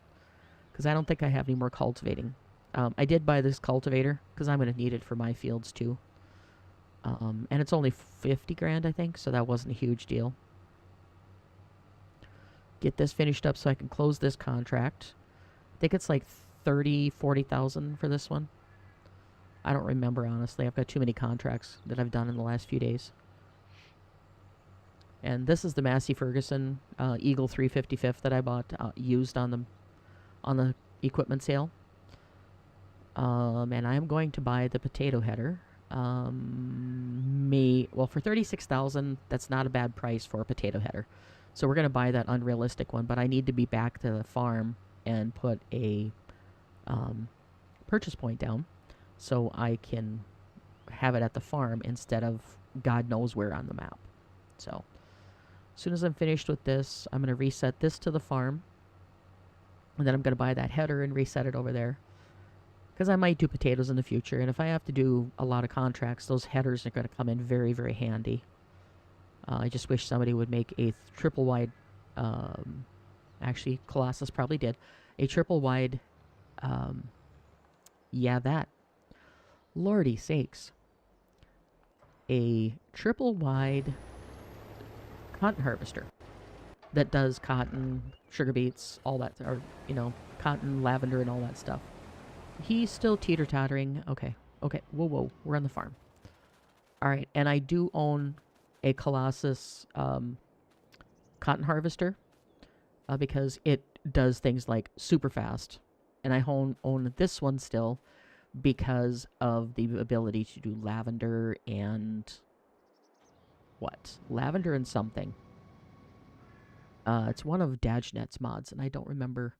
Because I don't think I have any more cultivating. I did buy this cultivator because I'm going to need it for my fields too. And it's only 50 grand, I think, so that wasn't a huge deal. Get this finished up so I can close this contract. I think it's like 40,000 for this one. I don't remember, honestly. I've got too many contracts that I've done in the last few days. And this is the Massey Ferguson Eagle 355th that I bought used on the equipment sale. And I am going to buy the potato header. For 36,000, that's not a bad price for a potato header. So we're going to buy that unrealistic one, but I need to be back to the farm and put a purchase point down so I can have it at the farm instead of God knows where on the map. So as soon as I'm finished with this, I'm going to reset this to the farm, and then I'm going to buy that header and reset it over there. Because I might do potatoes in the future, and if I have to do a lot of contracts, those headers are going to come in very, very handy. I just wish somebody would make a triple wide Actually, Colossus probably did. A triple wide, um, yeah, that. Lordy sakes. A triple wide cotton harvester that does cotton, sugar beets, all that, or, cotton, lavender, and all that stuff. He's still teeter-tottering. Okay. Okay. Whoa, whoa. We're on the farm. All right. And I do own a Colossus cotton harvester because it does things like super fast. And I own this one still because of the ability to do lavender and what? Lavender and something. It's one of DadgeNet's mods, and I don't remember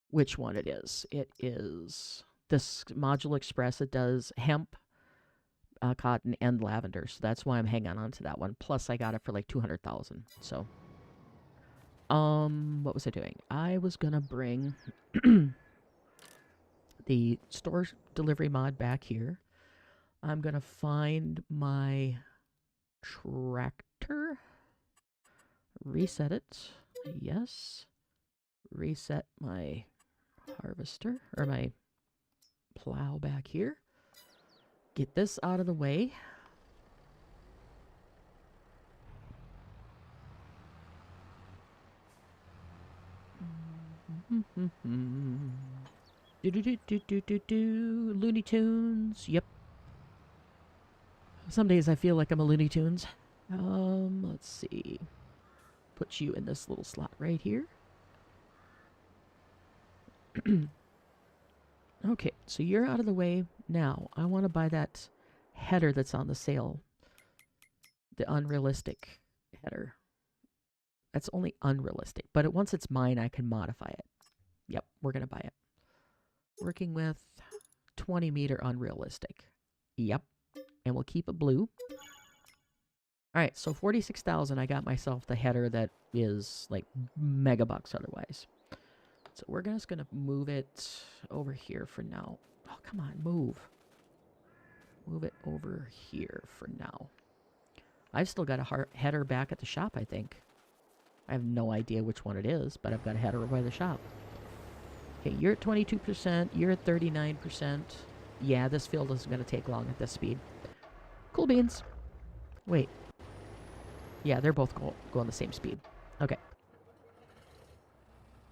which one it is. It is this Module Express. It does hemp, cotton, and lavender, so that's why I'm hanging on to that one. Plus, I got it for like 200,000. So, what was I doing? I was gonna bring the store delivery mod back here. I'm gonna find my tractor, reset it. Yes, reset my harvester or my plow back here. Get this out of the way. Looney Tunes. Yep. Some days I feel like I'm a Looney Tunes. Let's see. Put you in this little slot right here. Okay, so you're out of the way. Now, I want to buy that header that's on the sale. The unrealistic header. That's only unrealistic, but once it's mine, I can modify it. Yep, we're going to buy it. Working with 20 meter unrealistic. Yep, and we'll keep it blue. All right, so 46,000, I got myself the header that is like mega bucks otherwise. So we're just going to move it over here for now. Oh, come on, move. Move it over here for now. I've still got a header back at the shop, I think. I have no idea which one it is, but I've got a header by the shop. Okay, you're at 22%. You're at 39%. Yeah, this field isn't going to take long at this speed. Cool beans. Wait. Yeah, they're both going the same speed. Okay.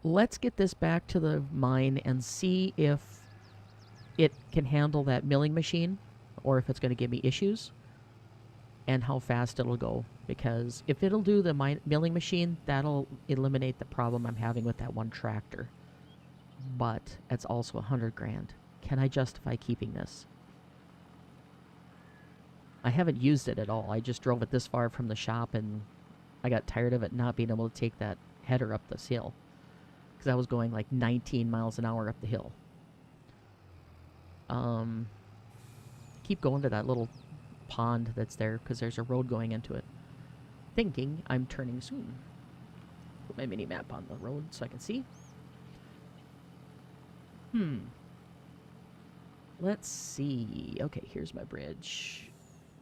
Let's get this back to the mine and see if it can handle that milling machine or if it's going to give me issues and how fast it'll go. Because if it'll do the milling machine, that'll eliminate the problem I'm having with that one tractor. But it's also 100 grand. Can I justify keeping this? I haven't used it at all. I just drove it this far from the shop and I got tired of it not being able to take that header up this hill. Because I was going like 19 miles an hour up the hill. Keep going to that little pond that's there because there's a road going into it. Thinking I'm turning soon. Put my mini map on the road so I can see. Let's see. Okay, here's my bridge.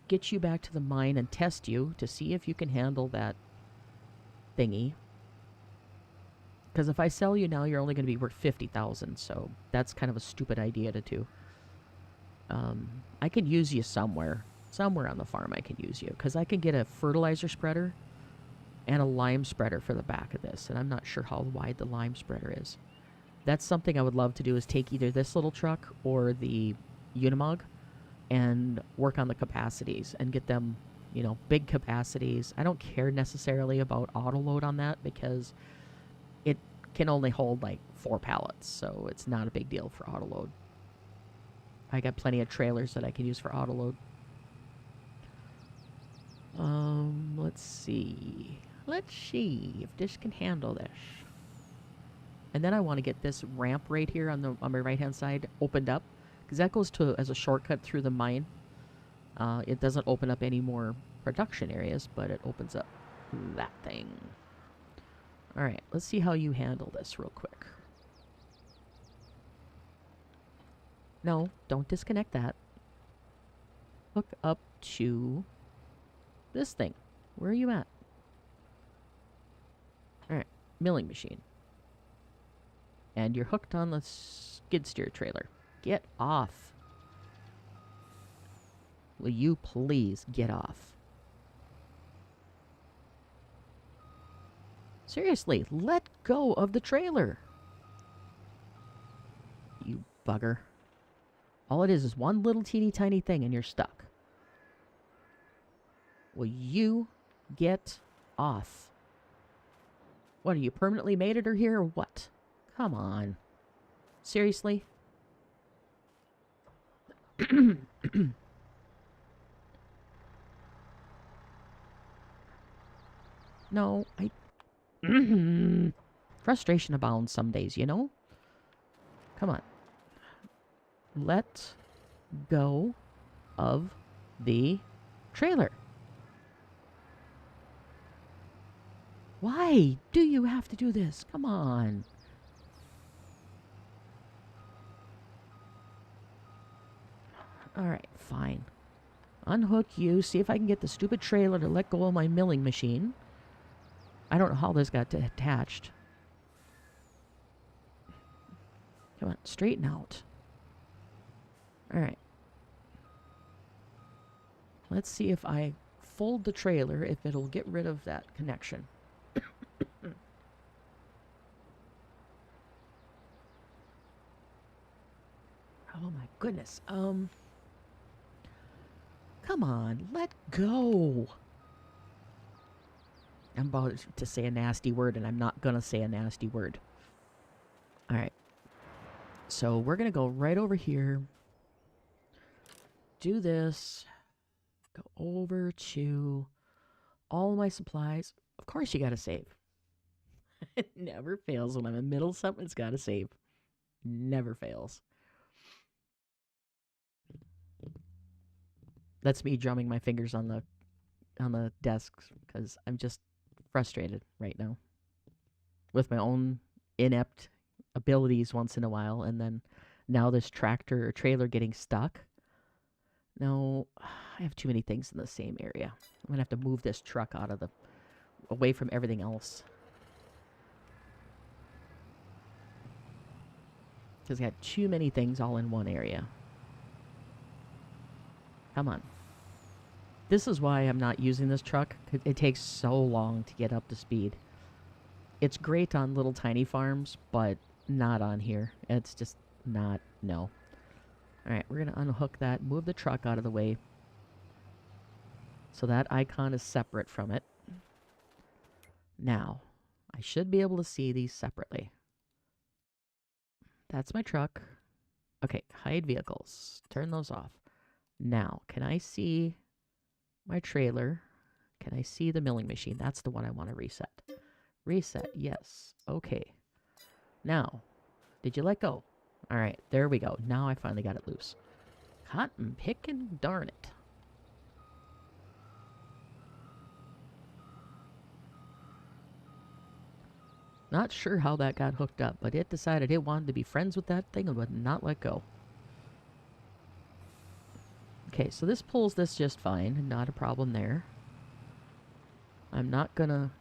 Get you back to the mine and test you to see if you can handle that thingy. Because if I sell you now, you're only going to be worth 50,000, so that's kind of a stupid idea to do. I can use you somewhere. Somewhere on the farm I can use you. Because I can get a fertilizer spreader and a lime spreader for the back of this. And I'm not sure how wide the lime spreader is. That's something I would love to do, is take either this little truck or the Unimog and work on the capacities and get them, big capacities. I don't care necessarily about auto load on that because it can only hold like 4 pallets, so it's not a big deal for auto load. I got plenty of trailers that I can use for auto load. Let's see. Let's see if this can handle this. And then I want to get this ramp right here on my right-hand side opened up, because that goes as a shortcut through the mine. It doesn't open up any more production areas, but it opens up that thing. All right, let's see how you handle this real quick. No, don't disconnect that. Hook up to this thing. Where are you at? milling machine. And you're hooked on the skid steer trailer. Get off. Will you please get off? Seriously, let go of the trailer. You bugger. All it is one little teeny tiny thing and you're stuck. Will you get off? What, are you permanently mated or here or what? Come on. Seriously? No, frustration abounds some days, you know? Come on. Let go of the trailer. Why do you have to do this? Come on. Alright, fine. Unhook you, see if I can get the stupid trailer to let go of my milling machine. I don't know how this got attached. Come on, straighten out. Alright. Let's see if I fold the trailer, if it'll get rid of that connection. Oh my goodness. Come on, let go. I'm about to say a nasty word, and I'm not going to say a nasty word. All right. So we're going to go right over here. Do this. Go over to all my supplies. Of course you got to save. It never fails when I'm in the middle of something. It's got to save. Never fails. That's me drumming my fingers on the desk because I'm just frustrated right now with my own inept abilities once in a while, and then now this tractor or trailer getting stuck. No, I have too many things in the same area. I'm gonna have to move this truck away from everything else. Because I had too many things all in one area. Come on. This is why I'm not using this truck. It takes so long to get up to speed. It's great on little tiny farms, but not on here. It's just not, no. Alright, we're going to unhook that, move the truck out of the way. So that icon is separate from it. Now, I should be able to see these separately. That's my truck. Okay, hide vehicles. Turn those off. Now, can I see my trailer? Can I see the milling machine? That's the one I want to reset. Reset, yes. Okay. Now, did you let go? All right, there we go. Now I finally got it loose. Cotton picking, darn it. Not sure how that got hooked up, but it decided it wanted to be friends with that thing and would not let go. Okay, so this pulls this just fine. Not a problem there. I'm not gonna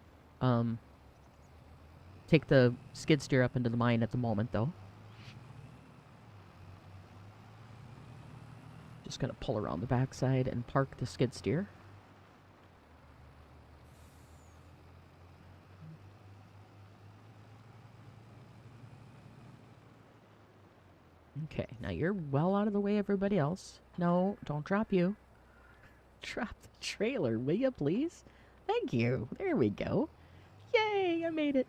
take the skid steer up into the mine at the moment, though. Just gonna pull around the backside and park the skid steer. Okay, now you're well out of the way, everybody else. No, don't drop you. Drop the trailer, will you, please? Thank you. There we go. Yay, I made it.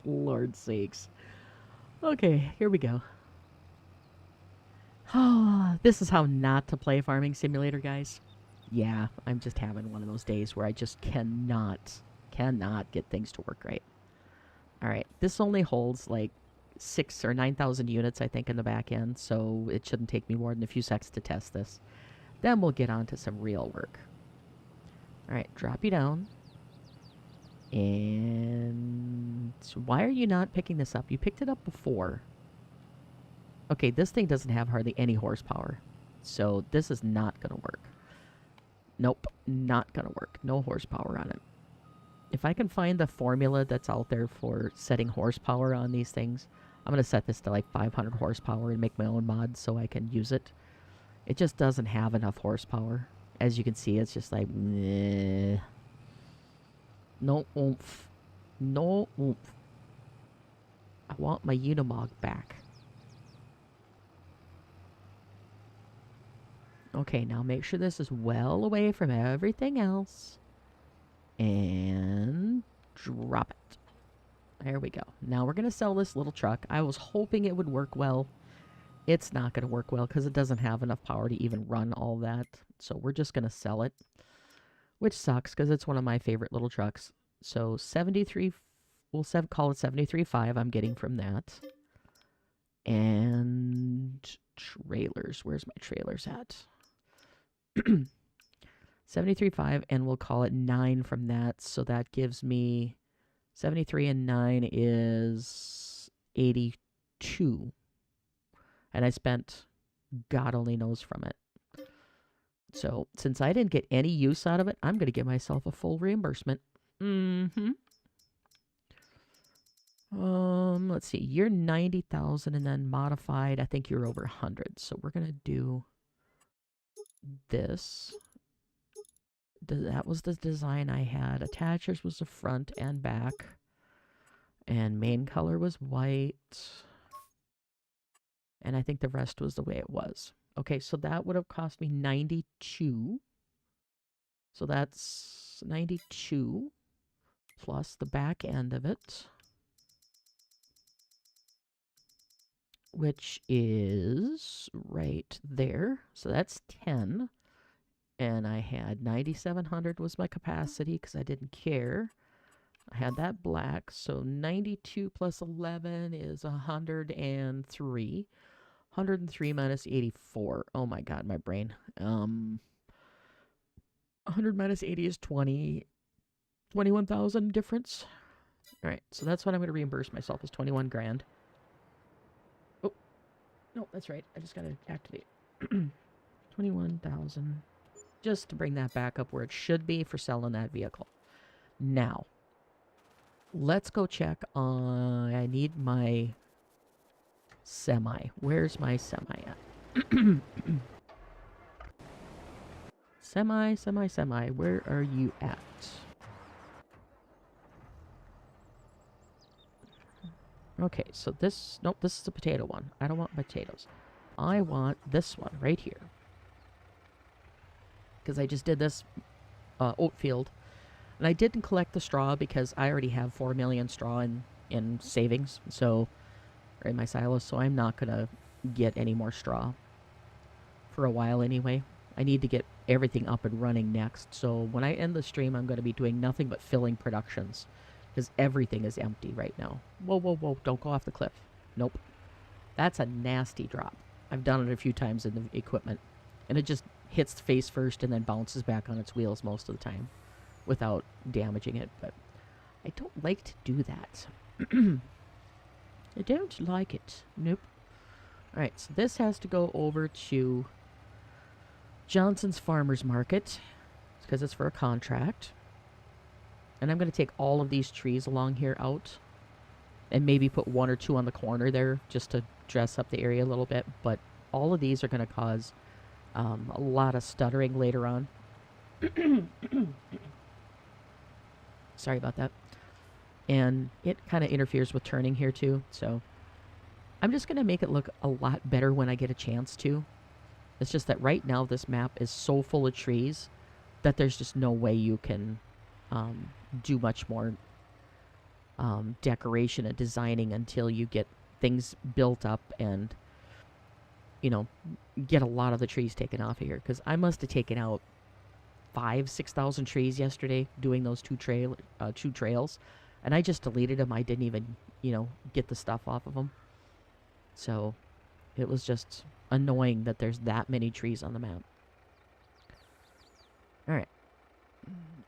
Lord sakes. Okay, here we go. Oh, this is how not to play Farming Simulator, guys. Yeah, I'm just having one of those days where I just cannot get things to work right. Alright, this only holds like 6,000 or 9,000 units, I think, in the back end, so it shouldn't take me more than a few seconds to test this. Then we'll get on to some real work. Alright, drop you down. And so why are you not picking this up? You picked it up before. Okay, this thing doesn't have hardly any horsepower, so this is not going to work. Nope, not going to work. No horsepower on it. If I can find the formula that's out there for setting horsepower on these things, I'm going to set this to like 500 horsepower and make my own mod so I can use it. It just doesn't have enough horsepower. As you can see, it's just like, meh. No oomph. No oomph. I want my Unimog back. Okay, now make sure this is well away from everything else. And drop it. There we go. Now we're going to sell this little truck. I was hoping it would work well. It's not going to work well because it doesn't have enough power to even run all that. So we're just going to sell it, which sucks because it's one of my favorite little trucks. So 73, we'll call it 73.5 I'm getting from that. And trailers. Where's my trailers at? 73.5, and we'll call it 9 from that. So that gives me 73 and 9 is 82. And I spent God only knows from it. So since I didn't get any use out of it, I'm going to give myself a full reimbursement. Let's see. You're 90,000 and then modified. I think you're over 100. So we're going to do this. That was the design I had. Attachers was the front and back. And main color was white. And I think the rest was the way it was. Okay, so that would have cost me 92. So that's 92 plus the back end of it, which is right there. So that's 10. And I had 9,700 was my capacity because I didn't care. I had that black. So 92 plus 11 is 103. 103 minus 84. Oh my God, my brain. 100 minus 80 is 20. 21,000 difference. All right, so that's what I'm going to reimburse myself is 21 grand. Oh, no, that's right. I just got to activate 21,000 just to bring that back up where it should be for selling that vehicle. Now, let's go check on. I need my semi. Where's my semi at? Semi. Where are you at? Okay, so this... Nope, this is the potato one. I don't want potatoes. I want this one right here. Because I just did this oat field. And I didn't collect the straw because I already have 4 million straw in savings. So, or in my silos. So I'm not going to get any more straw. For a while anyway. I need to get everything up and running next. So when I end the stream, I'm going to be doing nothing but filling productions. Because everything is empty right now. Whoa. Don't go off the cliff. Nope. That's a nasty drop. I've done it a few times in the equipment. And it just hits face first and then bounces back on its wheels most of the time. Without damaging it. But I don't like to do that. I don't like it. Nope. Alright, so this has to go over to Johnson's Farmers Market. Because it's for a contract. And I'm going to take all of these trees along here out. And maybe put 1 or 2 on the corner there. Just to dress up the area a little bit. But all of these are going to cause a lot of stuttering later on. Sorry about that. And it kind of interferes with turning here too. So I'm just going to make it look a lot better when I get a chance to. It's just that right now this map is so full of trees that there's just no way you can do much more decoration and designing until you get things built up and, you know, get a lot of the trees taken off of here. Because I must have taken out 5,000-6,000 trees yesterday doing those two trails. And I just deleted them. I didn't even, you know, get the stuff off of them. So it was just annoying that there's that many trees on the map. Alright.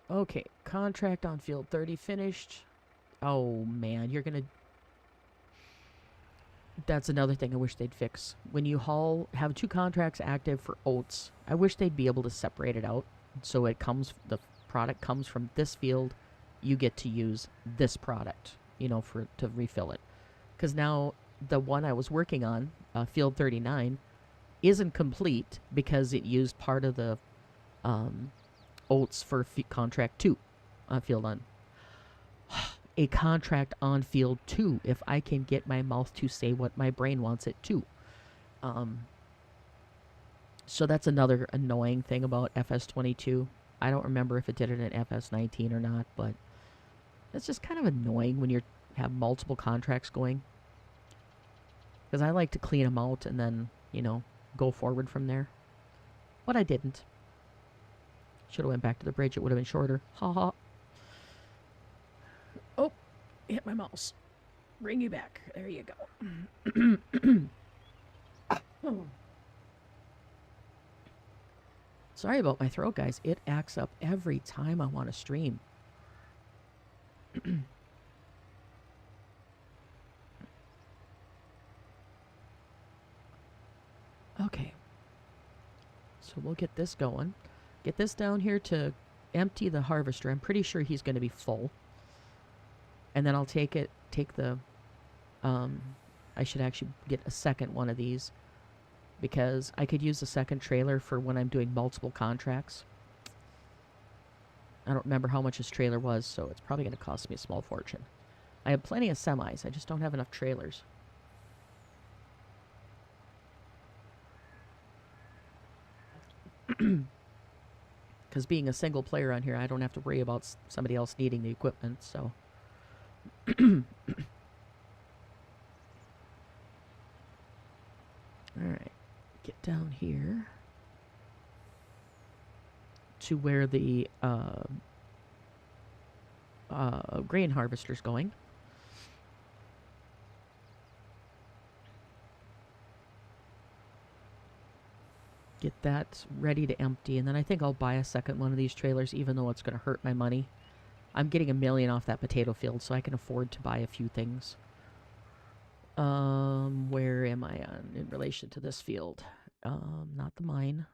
Okay, contract on field 30 finished. Oh man, you're gonna... That's another thing I wish they'd fix. When you have 2 contracts active for oats, I wish they'd be able to separate it out. So it comes, the product comes from this field you get to use this product, to refill it. Because now the one I was working on, Field 39, isn't complete because it used part of the oats for contract 2 on field on. A contract on field 2, if I can get my mouth to say what my brain wants it to. So that's another annoying thing about FS22. I don't remember if it did it in FS19 or not, but it's just kind of annoying when you have multiple contracts going. Because I like to clean them out and then, go forward from there. But I didn't. Should have went back to the bridge. It would have been shorter. Ha ha. Oh, hit my mouse. Bring you back. There you go. Sorry about my throat, guys. It acts up every time I want to stream. Okay. So we'll get this going. Get this down here to empty the harvester. I'm pretty sure he's going to be full. And then I'll take the... I should actually get a second one of these, because I could use a second trailer for when I'm doing multiple contracts. I don't remember how much his trailer was, so it's probably going to cost me a small fortune. I have plenty of semis. I just don't have enough trailers. Because being a single player on here, I don't have to worry about somebody else needing the equipment, so... Alright, get down here to where the grain harvester's going. Get that ready to empty, and then I think I'll buy a second one of these trailers, even though it's going to hurt my money. I'm getting $1 million off that potato field, so I can afford to buy a few things. Where am I on in relation to this field? Not the mine.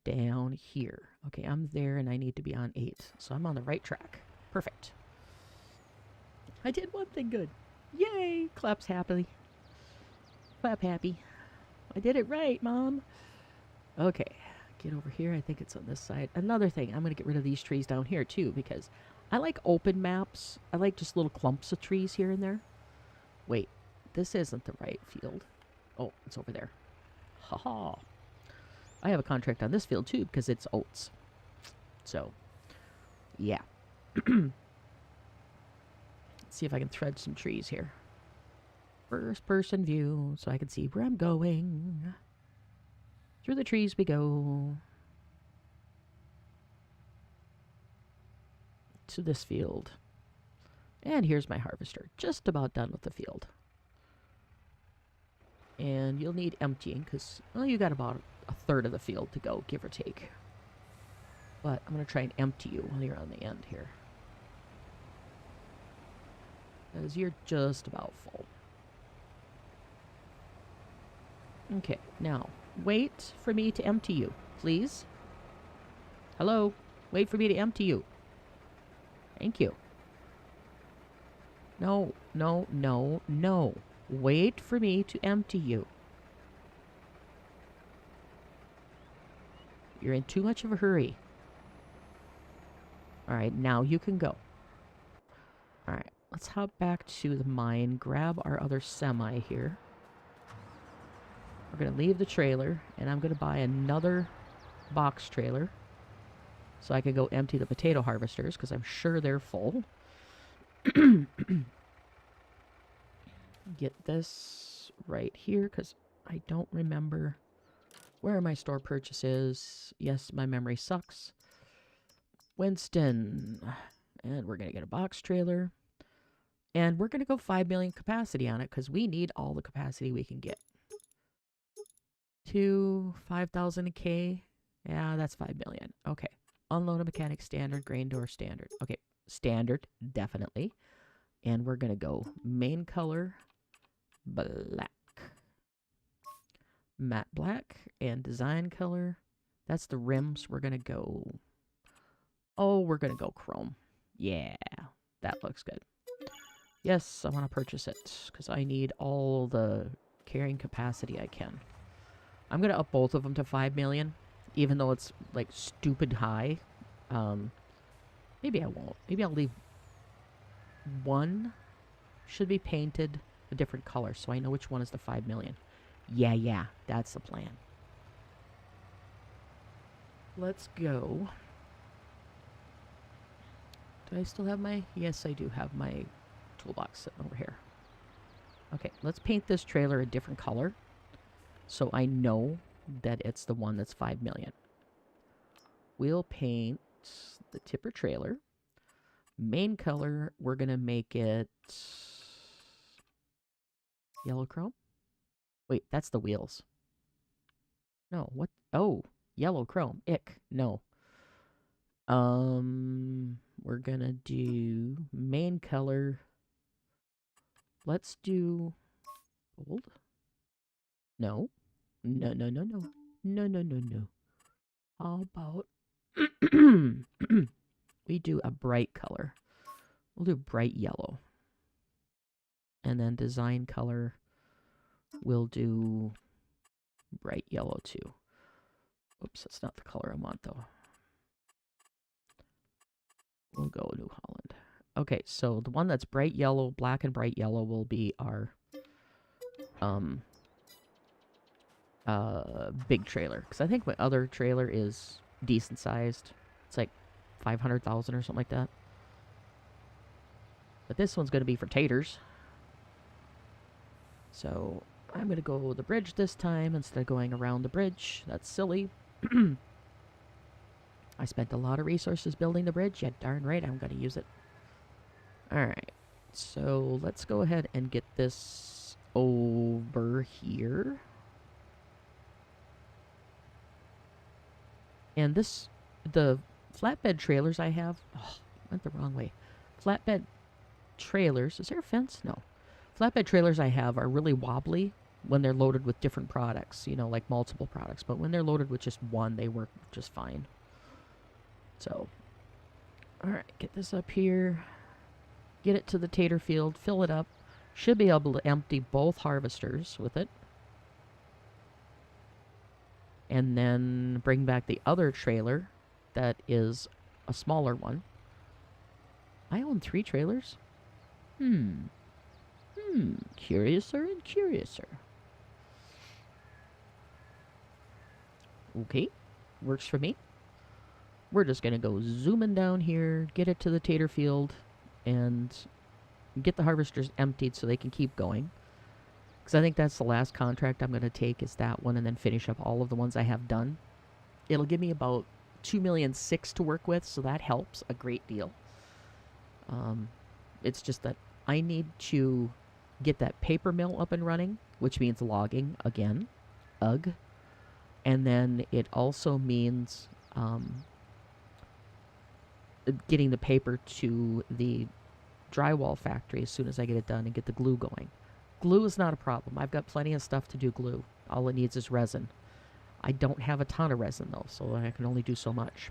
Down here. Okay, I'm there, and I need to be on 8, so I'm on the right track. Perfect. I did one thing good. Yay! Claps happily. Clap happy. I did it right, Mom. Okay, get over here. I think it's on this side. Another thing, I'm going to get rid of these trees down here, too, because I like open maps. I like just little clumps of trees here and there. Wait, this isn't the right field. Oh, it's over there. Ha-ha. I have a contract on this field, too, because it's oats. So, yeah. Let's see if I can thread some trees here. First person view, so I can see where I'm going. Through the trees we go. To this field. And here's my harvester. Just about done with the field. And you'll need emptying, because, well, you got about a third of the field to go, give or take. But I'm going to try and empty you while you're on the end here. Because you're just about full. Okay, now, wait for me to empty you, please. Hello? Wait for me to empty you. Thank you. No, no, no, no. Wait for me to empty you. You're in too much of a hurry. Alright, now you can go. Alright, let's hop back to the mine, grab our other semi here. We're going to leave the trailer, and I'm going to buy another box trailer so I can go empty the potato harvesters, because I'm sure they're full. Get this right here, because I don't remember where my store purchase is. Yes, my memory sucks. Winston. And we're going to get a box trailer. And we're going to go 5 million capacity on it, because we need all the capacity we can get. 5,000 a K. Yeah, that's 5 million. Okay. Unload a mechanic standard, grain door standard. Okay, standard, definitely. And we're going to go main color, black. Matte black and design color. That's the rims. We're going to go... Oh, we're going to go chrome. Yeah. That looks good. Yes, I want to purchase it because I need all the carrying capacity I can. I'm going to up both of them to 5 million, even though it's like stupid high. Maybe I won't. Maybe I'll leave one should be painted a different color so I know which one is the 5 million. Yeah, that's the plan. Let's go. Do I still have my... Yes, I do have my toolbox sitting over here. Okay, let's paint this trailer a different color so I know that it's the one that's 5 million. We'll paint the tipper trailer. Main color, we're going to make it yellow chrome. Wait, that's the wheels. No, what? Oh, yellow chrome. Ick. No. We're gonna do main color. Let's do gold. No. No. No. How about we do a bright color? We'll do bright yellow. And then design color, we'll do bright yellow too. Oops, that's not the color I want though. We'll go New Holland. Okay, so the one that's bright yellow, black and bright yellow will be our big trailer. Because I think my other trailer is decent sized. It's like 500,000 or something like that. But this one's going to be for taters. So I'm going to go the bridge this time instead of going around the bridge. That's silly. I spent a lot of resources building the bridge. Yeah, darn right I'm going to use it. Alright. So let's go ahead and get this over here. And this, the flatbed trailers I have, went the wrong way. Flatbed trailers, is there a fence? No. Flatbed trailers I have are really wobbly when they're loaded with different products, you know, like multiple products. But when they're loaded with just one, they work just fine. So, alright, get this up here. Get it to the tater field, fill it up. Should be able to empty both harvesters with it. And then bring back the other trailer that is a smaller one. I own 3 trailers? Curiouser and curiouser. Okay, works for me. We're just going to go zooming down here, get it to the tater field, and get the harvesters emptied so they can keep going. Because I think that's the last contract I'm going to take is that one and then finish up all of the ones I have done. It'll give me about 2.6 million to work with, so that helps a great deal. It's just that I need to get that paper mill up and running, which means logging again. Ugh. And then it also means getting the paper to the drywall factory as soon as I get it done and get the glue going. Glue is not a problem. I've got plenty of stuff to do glue. All it needs is resin. I don't have a ton of resin, though, so I can only do so much.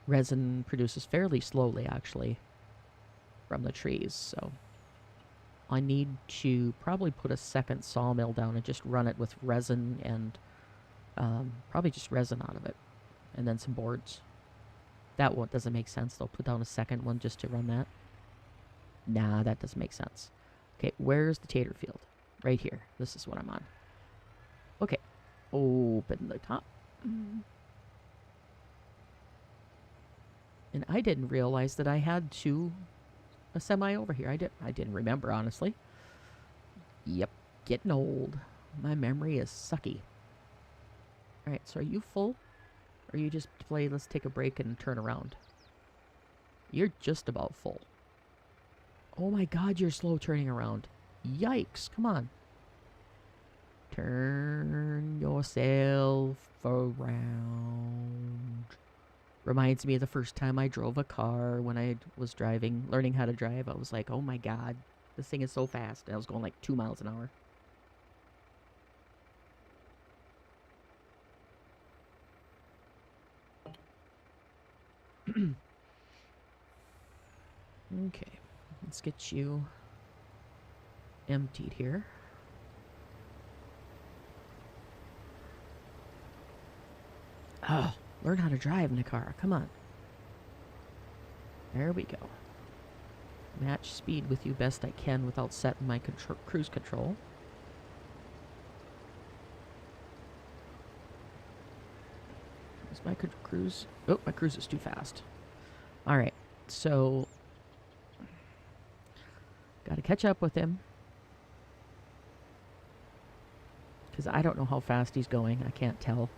Resin produces fairly slowly, actually, from the trees, so I need to probably put a second sawmill down and just run it with resin and probably just resin out of it, and then some boards. That one doesn't make sense, though. Put down a second one just to run that. Nah, that doesn't make sense. Okay, where's the tater field? Right here. This is what I'm on. Okay, open the top. And I didn't realize that I had a semi over here. I didn't remember, honestly. Yep, getting old. My memory is sucky. Alright, so are you full? Or you just play, let's take a break and turn around? You're just about full. Oh my god, you're slow turning around. Yikes, come on. Turn yourself around. Reminds me of the first time I drove a car when I was learning how to drive. I was like, oh my god, this thing is so fast. I was going like 2 miles an hour. Okay, let's get you emptied here. Oh, learn how to drive in a car. Come on. There we go. Match speed with you best I can without setting my cruise control. Is my cruise? Oh, my cruise is too fast. All right, so got to catch up with him because I don't know how fast he's going. I can't tell,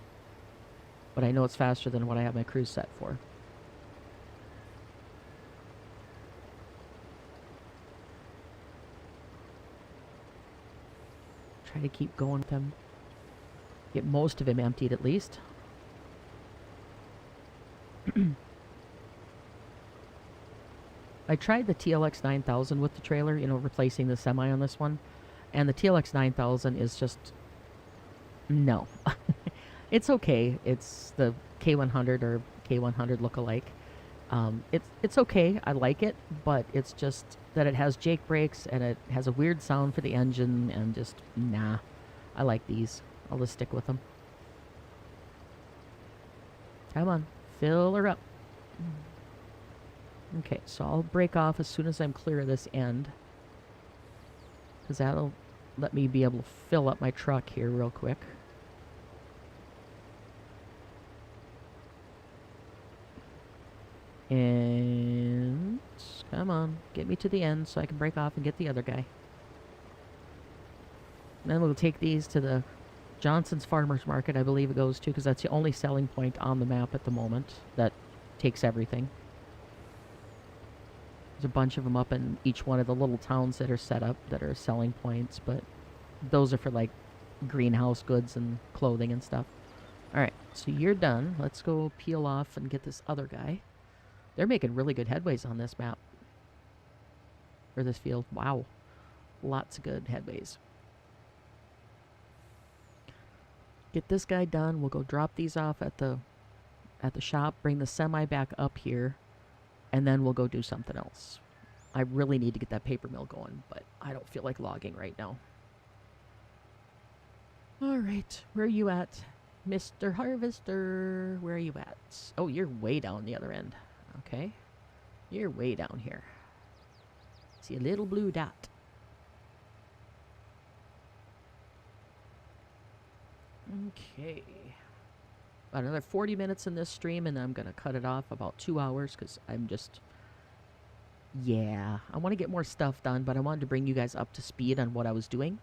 but I know it's faster than what I have my cruise set for. Try to keep going with him. Get most of him emptied at least. I tried the TLX 9000 with the trailer, you know, replacing the semi on this one. And the TLX 9000 is just... no. It's okay. It's the K100 or K100 look-alike. It's okay. I like it, but it's just that it has Jake brakes and it has a weird sound for the engine and just, nah. I like these. I'll just stick with them. Come on. Fill her up. Okay, so I'll break off as soon as I'm clear of this end, because that'll let me be able to fill up my truck here real quick. And come on, get me to the end so I can break off and get the other guy. And then we'll take these to the Johnson's Farmers Market, I believe it goes to, because that's the only selling point on the map at the moment that takes everything. There's a bunch of them up in each one of the little towns that are set up that are selling points, but those are for like greenhouse goods and clothing and stuff. Alright, so you're done. Let's go peel off and get this other guy. They're making really good headways on this map. Or this field. Wow. Lots of good headways. Get this guy done. We'll go drop these off at the shop, bring the semi back up here, and then we'll go do something else. I really need to get that paper mill going, but I don't feel like logging right now. Alright, where are you at? Mr. Harvester, where are you at? Oh, you're way down the other end. Okay. You're way down here. See a little blue dot. Okay. About another 40 minutes in this stream, and then I'm going to cut it off about 2 hours, because I'm just... yeah, I want to get more stuff done, but I wanted to bring you guys up to speed on what I was doing.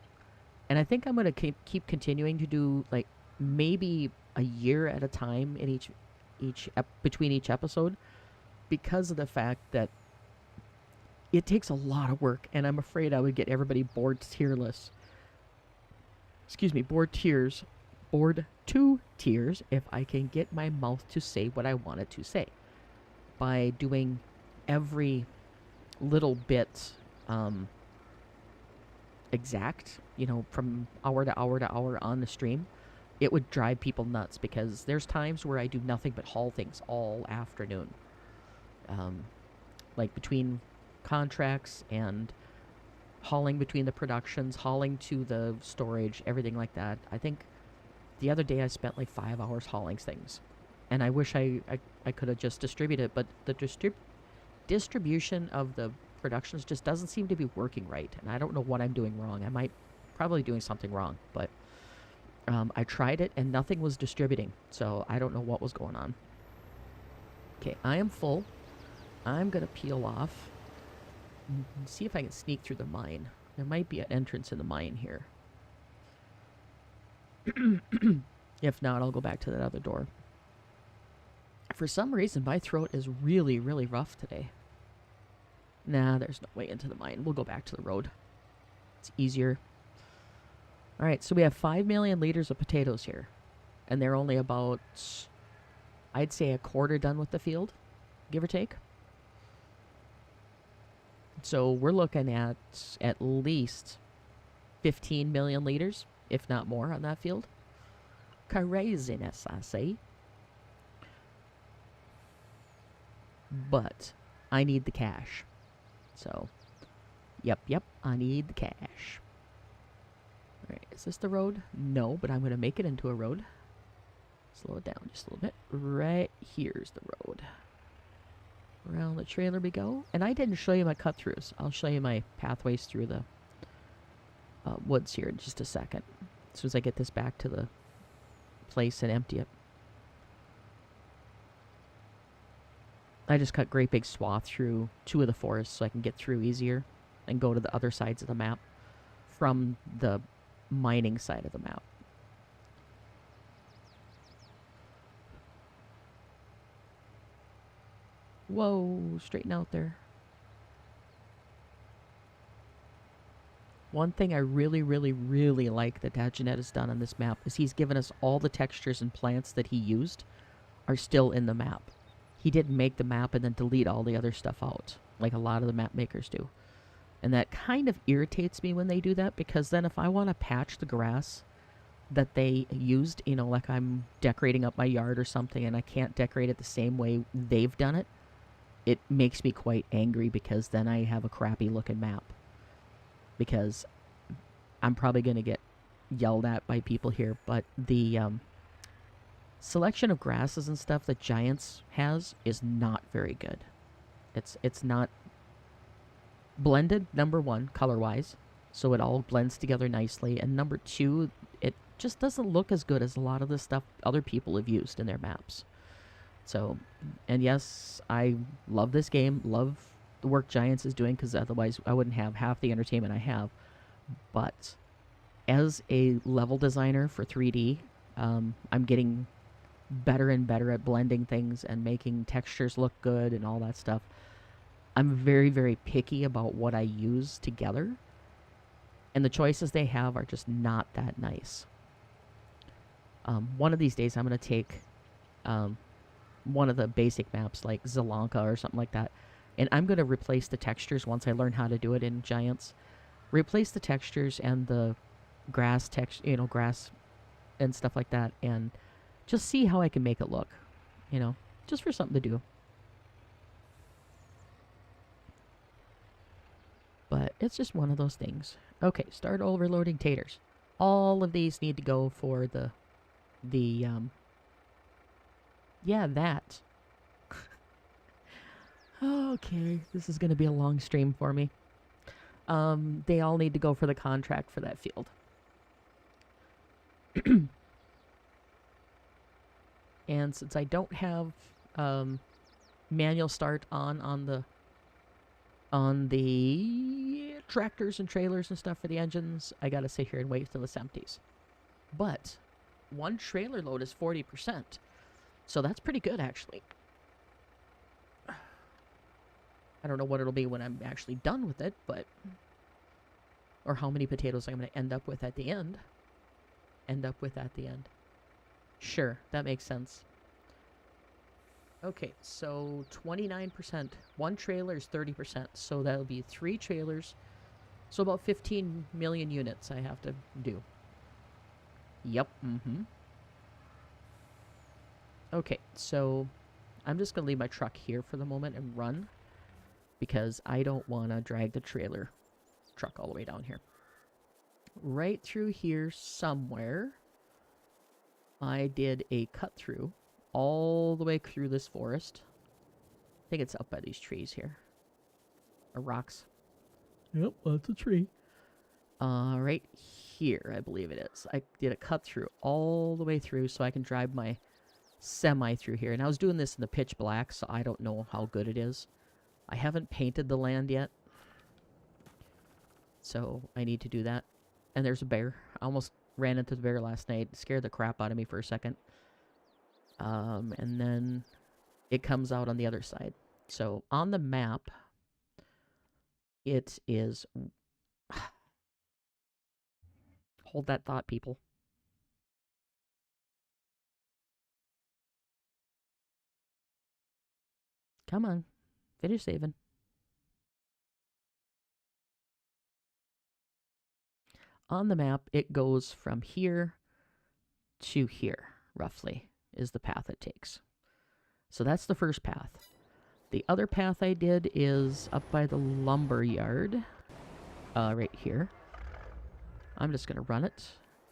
And I think I'm going to keep continuing to do, like, maybe a year at a time in between each episode, because of the fact that it takes a lot of work, and I'm afraid I would get everybody bored tearless. Excuse me, bored to tears if I can get my mouth to say what I want it to say by doing every little bit exact, you know, from hour to hour to hour on the stream. It would drive people nuts, because there's times where I do nothing but haul things all afternoon. Like between contracts and hauling between the productions, hauling to the storage, everything like that. I think the other day I spent like 5 hours hauling things. And I wish I could have just distributed it, but the distribution of the productions just doesn't seem to be working right. And I don't know what I'm doing wrong. I might probably doing something wrong, but I tried it and nothing was distributing. So I don't know what was going on. Okay, I am full. I'm going to peel off and see if I can sneak through the mine. There might be an entrance in the mine here. If not, I'll go back to that other door. For some reason, my throat is really, really rough today. Nah, there's no way into the mine. We'll go back to the road. It's easier. Alright, so we have 5 million liters of potatoes here. And they're only about, I'd say, a quarter done with the field, give or take. So we're looking at least 15 million liters, if not more, on that field. Craziness, I say. But I need the cash. So, yep, I need the cash. Alright, is this the road? No, but I'm going to make it into a road. Slow it down just a little bit. Right here's the road. Around the trailer we go. And I didn't show you my cut-throughs. I'll show you my pathways through the woods here in just a second. As soon as I get this back to the place and empty it. I just cut great big swath through 2 of the forests so I can get through easier and go to the other sides of the map from the mining side of the map. Whoa, straighten out there. One thing I really like that Dagenet has done on this map is he's given us all the textures and plants that he used are still in the map. He didn't make the map and then delete all the other stuff out, like a lot of the map makers do. And that kind of irritates me when they do that, because then if I want to patch the grass that they used, you know, like I'm decorating up my yard or something and I can't decorate it the same way they've done it, it makes me quite angry, because then I have a crappy looking map. Because I'm probably going to get yelled at by people here, but the selection of grasses and stuff that Giants has is not very good. It's not blended, number one, color-wise, so it all blends together nicely, and number two, it just doesn't look as good as a lot of the stuff other people have used in their maps. So, and yes, I love this game, love the work Giants is doing, because otherwise I wouldn't have half the entertainment I have. But as a level designer for 3D, I'm getting better and better at blending things and making textures look good and all that stuff. I'm very picky about what I use together, and the choices they have are just not that nice. One of these days I'm going to take one of the basic maps like Zelanka or something like that, and I'm going to replace the textures once I learn how to do it in Giants. Replace the textures and the grass grass and stuff like that, and just see how I can make it look, just for something to do. But it's just one of those things. Okay, start overloading taters. All of these need to go for that. Okay, this is going to be a long stream for me. They all need to go for the contract for that field. And since I don't have manual start on the tractors and trailers and stuff for the engines, I gotta sit here and wait till this empties. But one trailer load is 40%, so that's pretty good actually. I don't know what it'll be when I'm actually done with it, but or how many potatoes I'm going to end up with at the end. Sure, that makes sense. Okay, so 29%. One trailer is 30%, so that'll be 3 trailers. So about 15 million units I have to do. Yep, Okay, so I'm just going to leave my truck here for the moment and run, because I don't want to drag the trailer truck all the way down here. Right through here somewhere, I did a cut through all the way through this forest. I think it's up by these trees here. Or rocks. Yep, that's a tree. Right here, I believe it is. I did a cut through all the way through so I can drive my semi through here. And I was doing this in the pitch black, so I don't know how good it is. I haven't painted the land yet, so I need to do that. And there's a bear. I almost ran into the bear last night. It scared the crap out of me for a second. And then it comes out on the other side. So on the map, it is... Hold that thought, people. Come on. Finish saving. On the map, it goes from here to here, roughly, is the path it takes. So that's the first path. The other path I did is up by the lumber yard, right here. I'm just going to run it.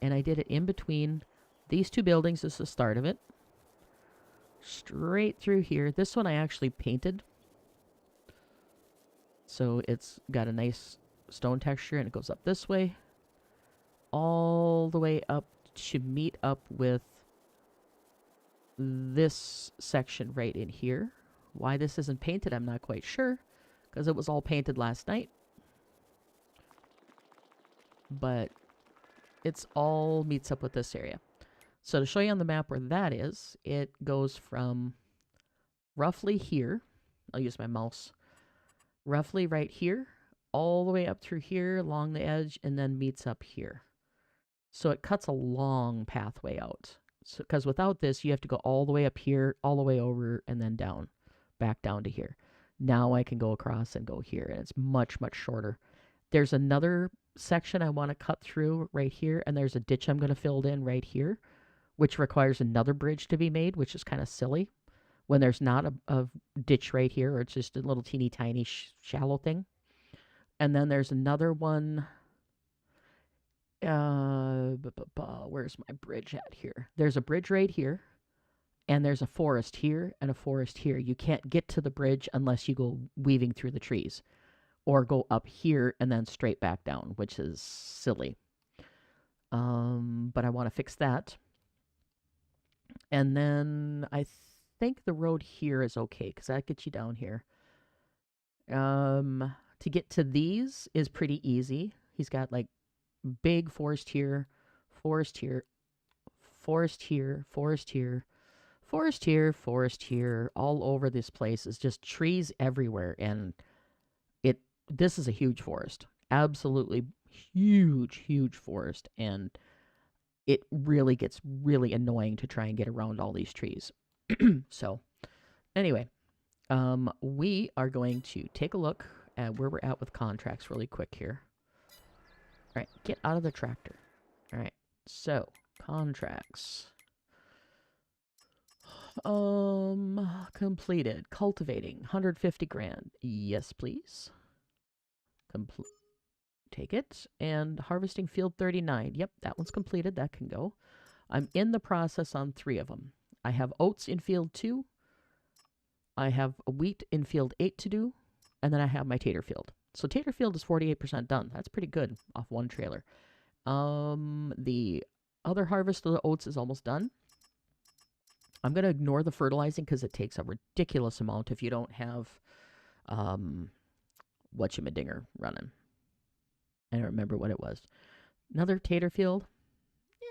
And I did it in between these two buildings. This is the start of it. Straight through here. This one I actually painted. So it's got a nice stone texture, and it goes up this way. All the way up to meet up with this section right in here. Why this isn't painted, I'm not quite sure, because it was all painted last night. But it's all meets up with this area. So to show you on the map where that is, it goes from roughly here. I'll use my mouse. Roughly right here, all the way up through here along the edge, and then meets up here. So it cuts a long pathway out. So, because without this, you have to go all the way up here, all the way over, and then down, back down to here. Now I can go across and go here, and it's much, much shorter. There's another section I want to cut through right here, and there's a ditch I'm going to fill in right here, which requires another bridge to be made, which is kind of silly when there's not a ditch right here, or it's just a little teeny tiny shallow thing. And then there's another one. Where's my bridge at here? There's a bridge right here, and there's a forest here and a forest here. You can't get to the bridge unless you go weaving through the trees, or go up here and then straight back down, which is silly. But I want to fix that. And then I think the road here is okay, because that gets you down here. To get to these is pretty easy. He's got like big forest here, forest here, forest here, forest here, forest here, forest here. All over this place is just trees everywhere, and this is a huge forest. Absolutely huge, huge forest, and it really gets really annoying to try and get around all these trees. So, anyway, we are going to take a look at where we're at with contracts really quick here. All right, get out of the tractor. All right, so contracts. Completed. Cultivating, 150 grand. Yes, please. Take it. And harvesting field 39. Yep, that one's completed. That can go. I'm in the process on 3 of them. I have oats in field 2. I have wheat in field 8 to do. And then I have my tater field. So tater field is 48% done. That's pretty good off one trailer. The other harvest of the oats is almost done. I'm going to ignore the fertilizing because it takes a ridiculous amount if you don't have whatchamadinger running. I don't remember what it was. Another tater field. Yeah,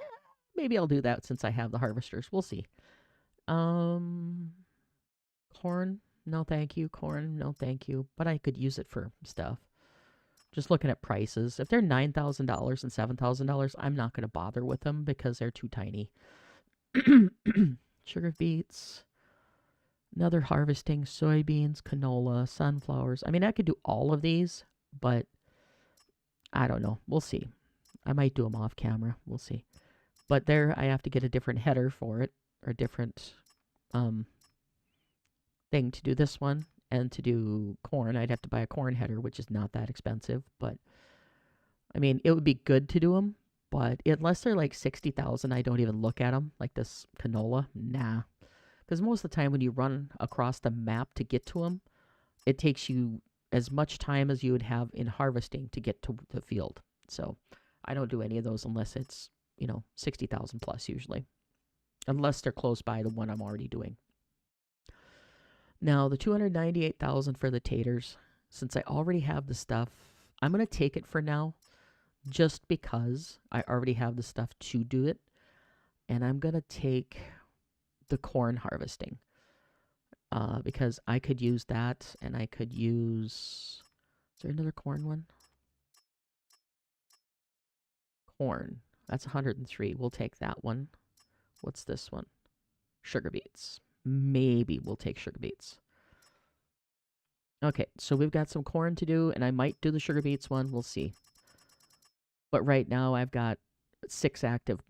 maybe I'll do that since I have the harvesters. We'll see. Corn. No, thank you. Corn. No, thank you. But I could use it for stuff. Just looking at prices. If they're $9,000 and $7,000, I'm not going to bother with them because they're too tiny. Sugar beets. Another harvesting. Soybeans, canola, sunflowers. I mean, I could do all of these, but I don't know. We'll see. I might do them off camera. We'll see. But there, I have to get a different header for it, or a different thing to do this one. And to do corn, I'd have to buy a corn header, which is not that expensive. But, I mean, it would be good to do them. But unless they're like 60,000, I don't even look at them. Like this canola, nah. Because most of the time when you run across the map to get to them, it takes you as much time as you would have in harvesting to get to the field. So I don't do any of those unless it's, 60,000 plus usually. Unless they're close by the one I'm already doing. Now, the 298,000 for the taters, since I already have the stuff, I'm going to take it for now just because I already have the stuff to do it. And I'm going to take the corn harvesting because I could use that, and I could use... Is there another corn one? Corn. That's 103. We'll take that one. What's this one? Sugar beets. Maybe we'll take sugar beets. Okay, so we've got some corn to do, and I might do the sugar beets one. We'll see. But right now I've got 6 active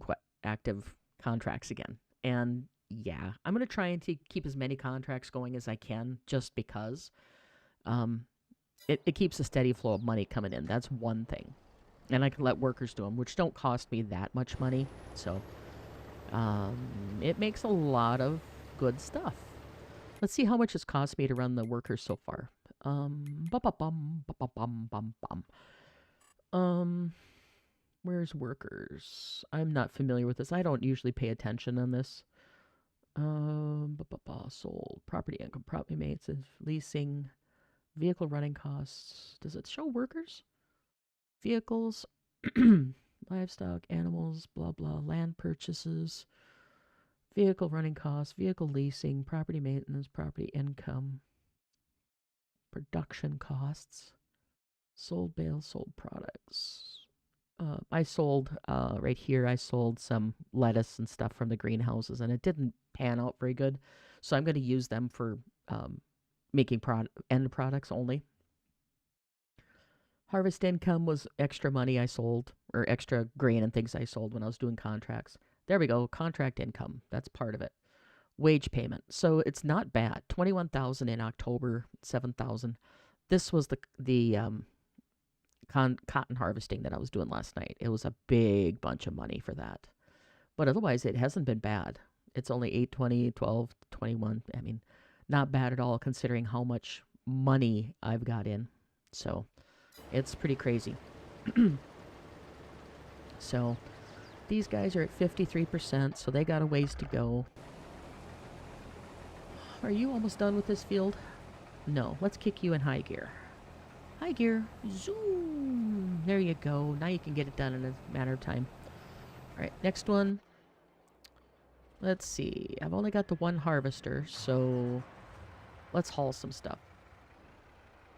contracts again. And yeah, I'm going to try and keep as many contracts going as I can just because um, it keeps a steady flow of money coming in. That's one thing. And I can let workers do them, which don't cost me that much money. So um, it makes a lot of good stuff. Let's see how much it's cost me to run the workers so far. Bum, bum, bum, bum, bum. Where's workers? I'm not familiar with this. I don't usually pay attention on this. Sold property income, property maintenance, leasing, vehicle running costs. Does it show workers? Vehicles, livestock, animals, blah blah, land purchases, vehicle running costs, vehicle leasing, property maintenance, property income, production costs, sold bales, sold products. I sold right here. I sold some lettuce and stuff from the greenhouses, and it didn't pan out very good. So I'm going to use them for making end products only. Harvest income was extra money I sold, or extra grain and things I sold when I was doing contracts. There we go. Contract income. That's part of it. Wage payment. So it's not bad. 21,000 in October. 7,000. This was the cotton harvesting that I was doing last night. It was a big bunch of money for that. But otherwise, it hasn't been bad. It's only 820, 12, 21. I mean, not bad at all considering how much money I've got in. So it's pretty crazy. So these guys are at 53%, so they got a ways to go. Are you almost done with this field? No. Let's kick you in high gear. High gear. Zoom. There you go. Now you can get it done in a matter of time. All right, next one. Let's see. I've only got the one harvester, so let's haul some stuff.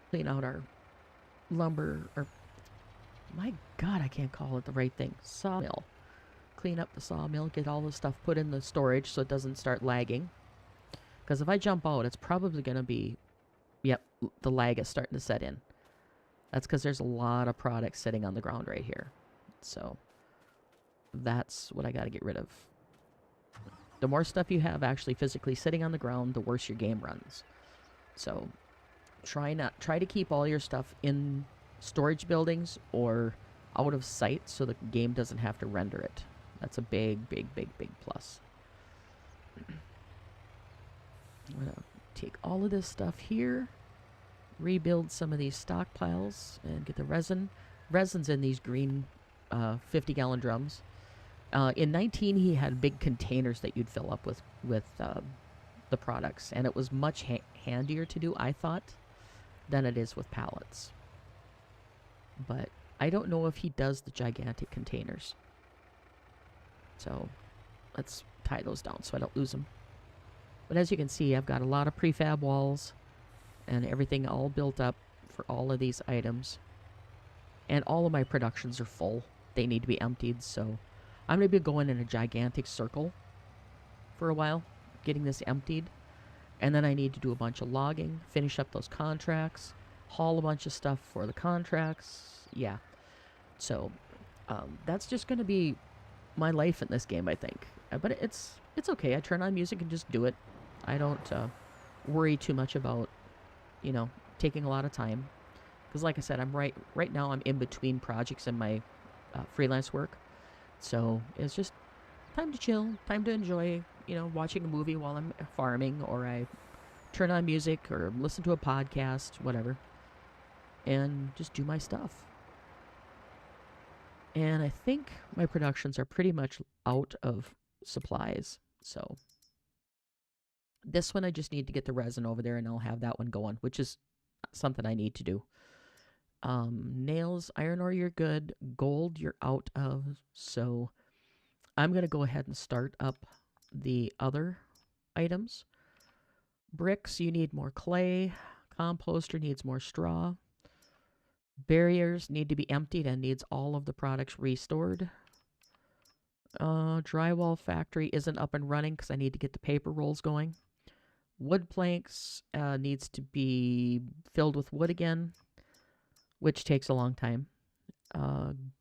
Clean out our lumber, or my God, I can't call it the right thing. Sawmill. Clean up the sawmill, get all the stuff put in the storage so it doesn't start lagging. Because if I jump out, it's probably going to be, yep, the lag is starting to set in. That's because there's a lot of products sitting on the ground right here. So that's what I got to get rid of. The more stuff you have actually physically sitting on the ground, the worse your game runs. So try to keep all your stuff in storage buildings or out of sight so the game doesn't have to render it. That's a big, big, big, big plus. I'm going to take all of this stuff here, rebuild some of these stockpiles, and get the resin. Resin's in these green 50-gallon drums. In 19, he had big containers that you'd fill up with the products, and it was much handier to do, I thought, than it is with pallets. But I don't know if he does the gigantic containers. So let's tie those down so I don't lose them. But as you can see, I've got a lot of prefab walls and everything all built up for all of these items. And all of my productions are full. They need to be emptied, so I'm going to be going in a gigantic circle for a while, getting this emptied. And then I need to do a bunch of logging, finish up those contracts, haul a bunch of stuff for the contracts. Yeah. So that's just going to be my life in this game, I think. But it's okay. I turn on music and just do it. I don't worry too much about, taking a lot of time. Because like I said, I'm right now I'm in between projects and my freelance work. So it's just time to chill, time to enjoy, watching a movie while I'm farming, or I turn on music or listen to a podcast, whatever, and just do my stuff. And I think my productions are pretty much out of supplies. So this one I just need to get the resin over there and I'll have that one going, which is something I need to do. Nails, iron ore, you're good. Gold, you're out of. So I'm going to go ahead and start up the other items. Bricks, you need more clay. Composter needs more straw. Barriers need to be emptied and needs all of the products restored. Drywall factory isn't up and running because I need to get the paper rolls going. Wood planks needs to be filled with wood again, which takes a long time.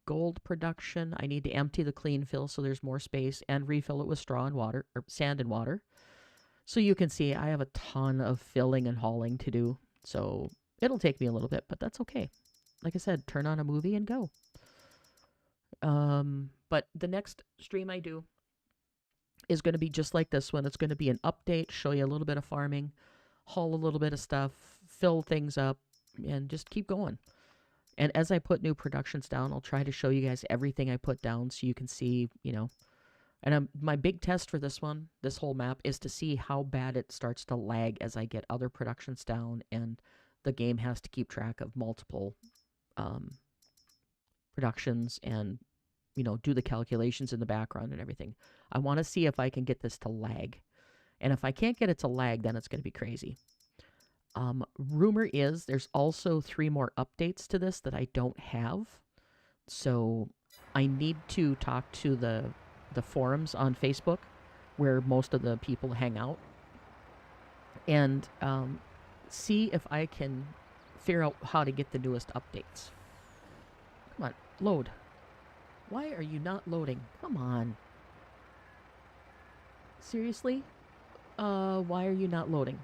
Gold production, I need to empty the clean fill so there's more space and refill it with straw and water, or sand and water. So you can see I have a ton of filling and hauling to do. So it'll take me a little bit, but that's okay. Like I said, turn on a movie and go. But the next stream I do is going to be just like this one. It's going to be an update, show you a little bit of farming, haul a little bit of stuff, fill things up, and just keep going. And as I put new productions down, I'll try to show you guys everything I put down so you can see, you know. And my big test for this one, this whole map, is to see how bad it starts to lag as I get other productions down and the game has to keep track of multiple productions and, you know, do the calculations in the background and everything. I want to see if I can get this to lag. And if I can't get it to lag, then it's going to be crazy. Rumor is there's also 3 more updates to this that I don't have. So I need to talk to the forums on Facebook where most of the people hang out and see if I can figure out how to get the newest updates. Come on, load. Why are you not loading? Come on. Seriously? Why are you not loading?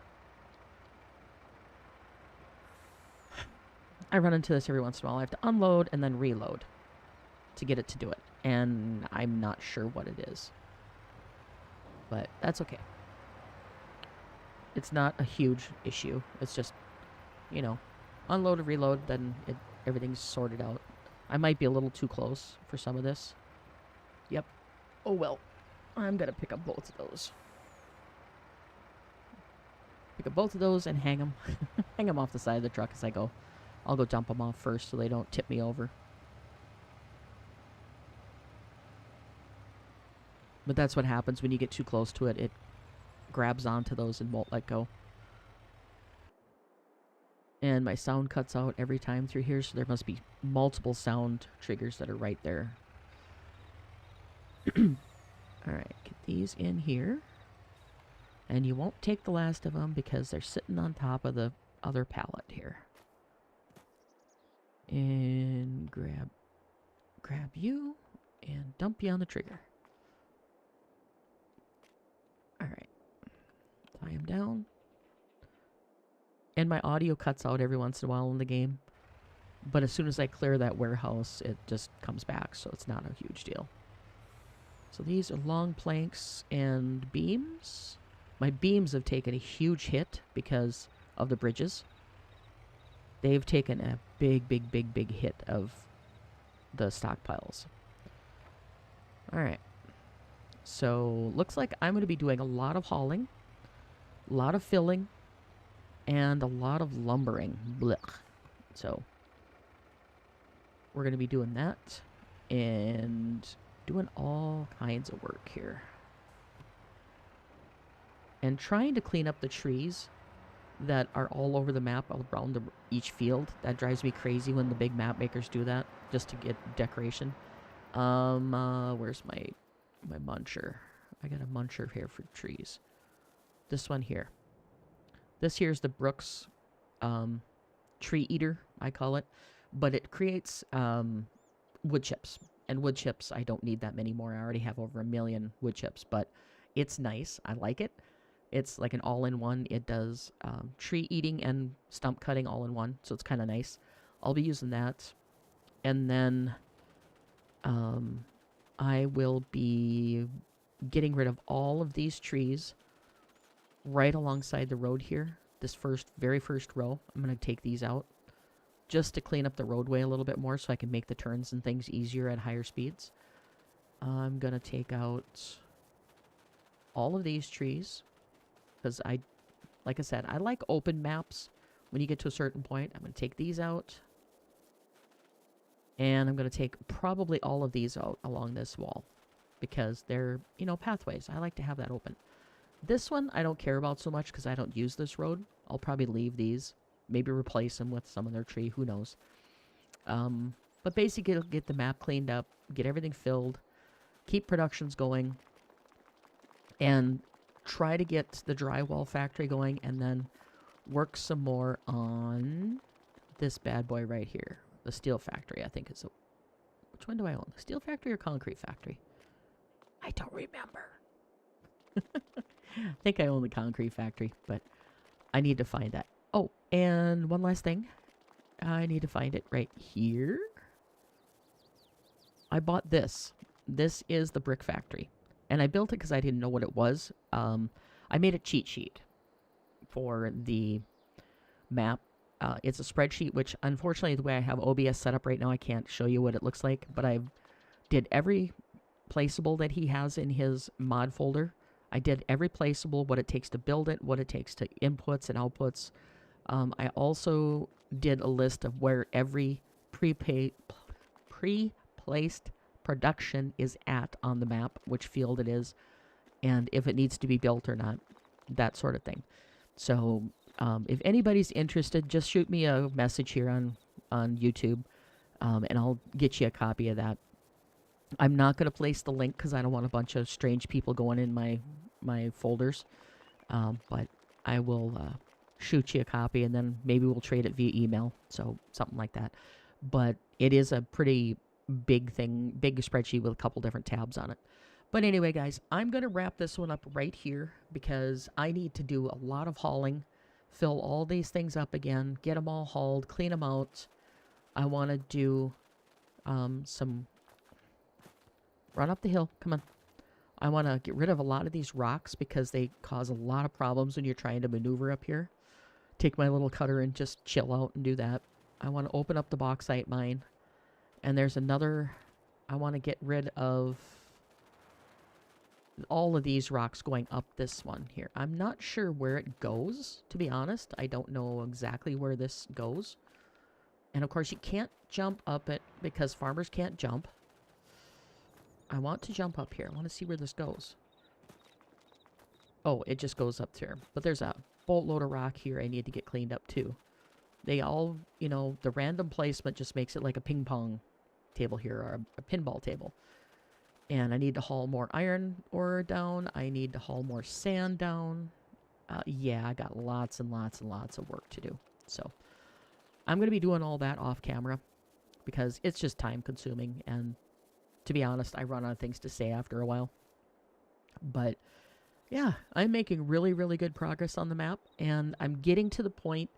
I run into this every once in a while. I have to unload and then reload to get it to do it. And I'm not sure what it is. But that's okay. It's not a huge issue. It's just, you know, unload and reload, then everything's sorted out. I might be a little too close for some of this. Yep. Oh well. I'm going to pick up both of those. Pick up both of those and hang them. Hang them off the side of the truck as I go. I'll go dump them off first so they don't tip me over. But that's what happens when you get too close to it. It grabs onto those and won't let go. And my sound cuts out every time through here, so there must be multiple sound triggers that are right there. Alright, get these in here. And you won't take the last of them because they're sitting on top of the other pallet here. And grab you and dump you on the trigger. Alright. Tie him down. And my audio cuts out every once in a while in the game. But as soon as I clear that warehouse, it just comes back, so it's not a huge deal. So these are long planks and beams. My beams have taken a huge hit because of the bridges. They've taken a big hit of the stockpiles. Alright. So, looks like I'm going to be doing a lot of hauling, a lot of filling, and a lot of lumbering. Blech. So, we're going to be doing that and doing all kinds of work here. And trying to clean up the trees that are all over the map around each field. That drives me crazy when the big map makers do that just to get decoration. Where's my muncher? I got a muncher here for trees. This one here. This here's the Brooks tree eater, I call it. But it creates wood chips. And wood chips, I don't need that many more. I already have over 1 million wood chips. But it's nice. I like it. It's like an all-in-one. It does tree eating and stump cutting all in one. So it's kind of nice. I'll be using that. And then I will be getting rid of all of these trees right alongside the road here. This very first row. I'm going to take these out just to clean up the roadway a little bit more so I can make the turns and things easier at higher speeds. I'm going to take out all of these trees. Because like I said, I like open maps when you get to a certain point. I'm going to take these out. And I'm going to take probably all of these out along this wall. Because they're, you know, pathways. I like to have that open. This one I don't care about so much because I don't use this road. I'll probably leave these. Maybe replace them with some other tree. Who knows? But basically it'll get the map cleaned up. Get everything filled. Keep productions going. And try to get the drywall factory going and then work some more on this bad boy right here. The steel factory, I think is Which one do I own? The steel factory or concrete factory? I don't remember. I think I own the concrete factory, but I need to find that. Oh, and one last thing. I need to find it right here. I bought this. This is the brick factory. And I built it because I didn't know what it was. I made a cheat sheet for the map. It's a spreadsheet, which unfortunately the way I have OBS set up right now, I can't show you what it looks like. But I did every placeable that he has in his mod folder. I did every placeable, what it takes to build it, what it takes to inputs and outputs. I also did a list of where every pre-placed production is at on the map, which field it is, and if it needs to be built or not, that sort of thing. So if anybody's interested, just shoot me a message here on YouTube, and I'll get you a copy of that. I'm not going to place the link because I don't want a bunch of strange people going in my folders, but I will shoot you a copy, and then maybe we'll trade it via email, so something like that. But it is a pretty big spreadsheet with a couple different tabs on it. But anyway, guys, I'm going to wrap this one up right here because I need to do a lot of hauling, fill all these things up again, get them all hauled, clean them out. I want to do some... Run up the hill. Come on. I want to get rid of a lot of these rocks because they cause a lot of problems when you're trying to maneuver up here. Take my little cutter and just chill out and do that. I want to open up the bauxite mine. And there's another... I want to get rid of all of these rocks going up this one here. I'm not sure where it goes, to be honest. I don't know exactly where this goes. And of course, you can't jump up it because farmers can't jump. I want to jump up here. I want to see where this goes. Oh, it just goes up there. But there's a boatload of rock here I need to get cleaned up too. They all, you know, the random placement just makes it like a ping pong table here, or a pinball table. And I need to haul more iron ore down. I need to haul more sand down. Yeah, I got lots and lots and lots of work to do. So I'm going to be doing all that off camera because it's just time consuming, and to be honest, I run out of things to say after a while. But yeah, I'm making really, really good progress on the map, and I'm getting to the point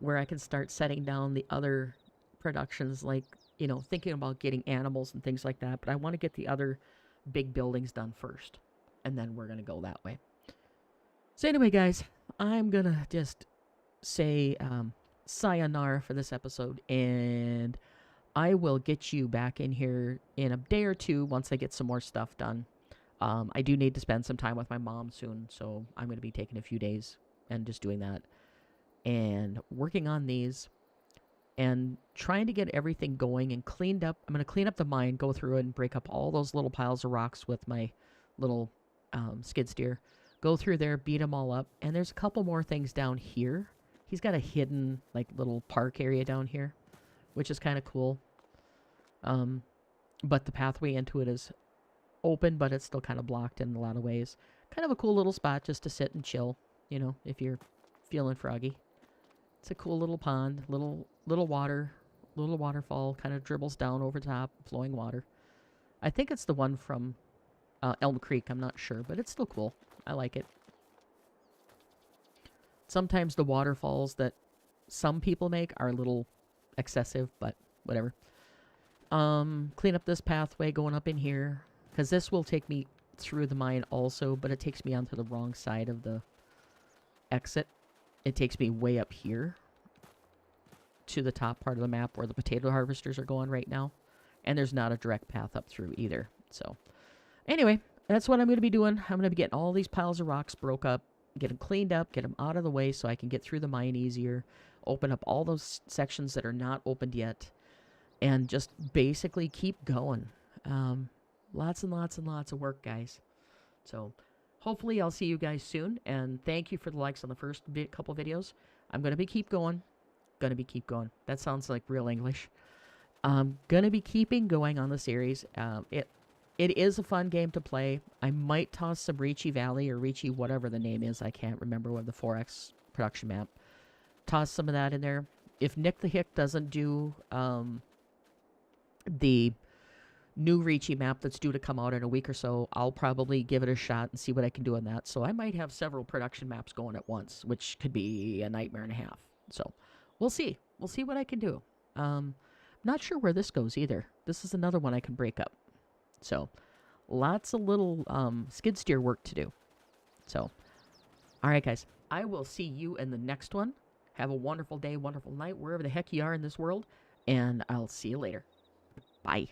where I can start setting down the other productions, like, you know, thinking about getting animals and things like that. But I want to get the other big buildings done first, and then we're going to go that way. So anyway, guys, I'm going to just say sayonara for this episode, and I will get you back in here in a day or two once I get some more stuff done. I do need to spend some time with my mom soon, so I'm going to be taking a few days and just doing that. And working on these and trying to get everything going and cleaned up. I'm going to clean up the mine, go through it and break up all those little piles of rocks with my little skid steer. Go through there, beat them all up. And there's a couple more things down here. He's got a hidden, like, little park area down here, which is kind of cool. But the pathway into it is open, but it's still kind of blocked in a lot of ways. Kind of a cool little spot just to sit and chill, you know, if you're feeling froggy. It's a cool little pond, little water, little waterfall, kind of dribbles down over top, flowing water. I think it's the one from Elm Creek, I'm not sure, but it's still cool. I like it. Sometimes the waterfalls that some people make are a little excessive, but whatever. Clean up this pathway going up in here, because this will take me through the mine also, but it takes me onto the wrong side of the exit. It takes me way up here to the top part of the map where the potato harvesters are going right now, and there's not a direct path up through either. So anyway, that's what I'm going to be doing. I'm going to be getting all these piles of rocks broke up, get them cleaned up, get them out of the way so I can get through the mine easier, open up all those sections that are not opened yet, and just basically keep going. Lots and lots and lots of work, guys. So hopefully I'll see you guys soon, and thank you for the likes on the first couple videos. I'm going to keep going. Keep going. That sounds like real English. I'm going to be keeping going on the series. It is a fun game to play. I might toss some Ricci Valley or Ricci whatever the name is. I can't remember what the 4X production map. Toss some of that in there. If Nick the Hick doesn't do the new Ricci map that's due to come out in a week or so. I'll probably give it a shot and see what I can do on that. So I might have several production maps going at once, which could be a nightmare and a half. So we'll see. We'll see what I can do. Not sure where this goes either. This is another one I can break up. So lots of little skid steer work to do. So, all right, guys. I will see you in the next one. Have a wonderful day, wonderful night, wherever the heck you are in this world. And I'll see you later. Bye.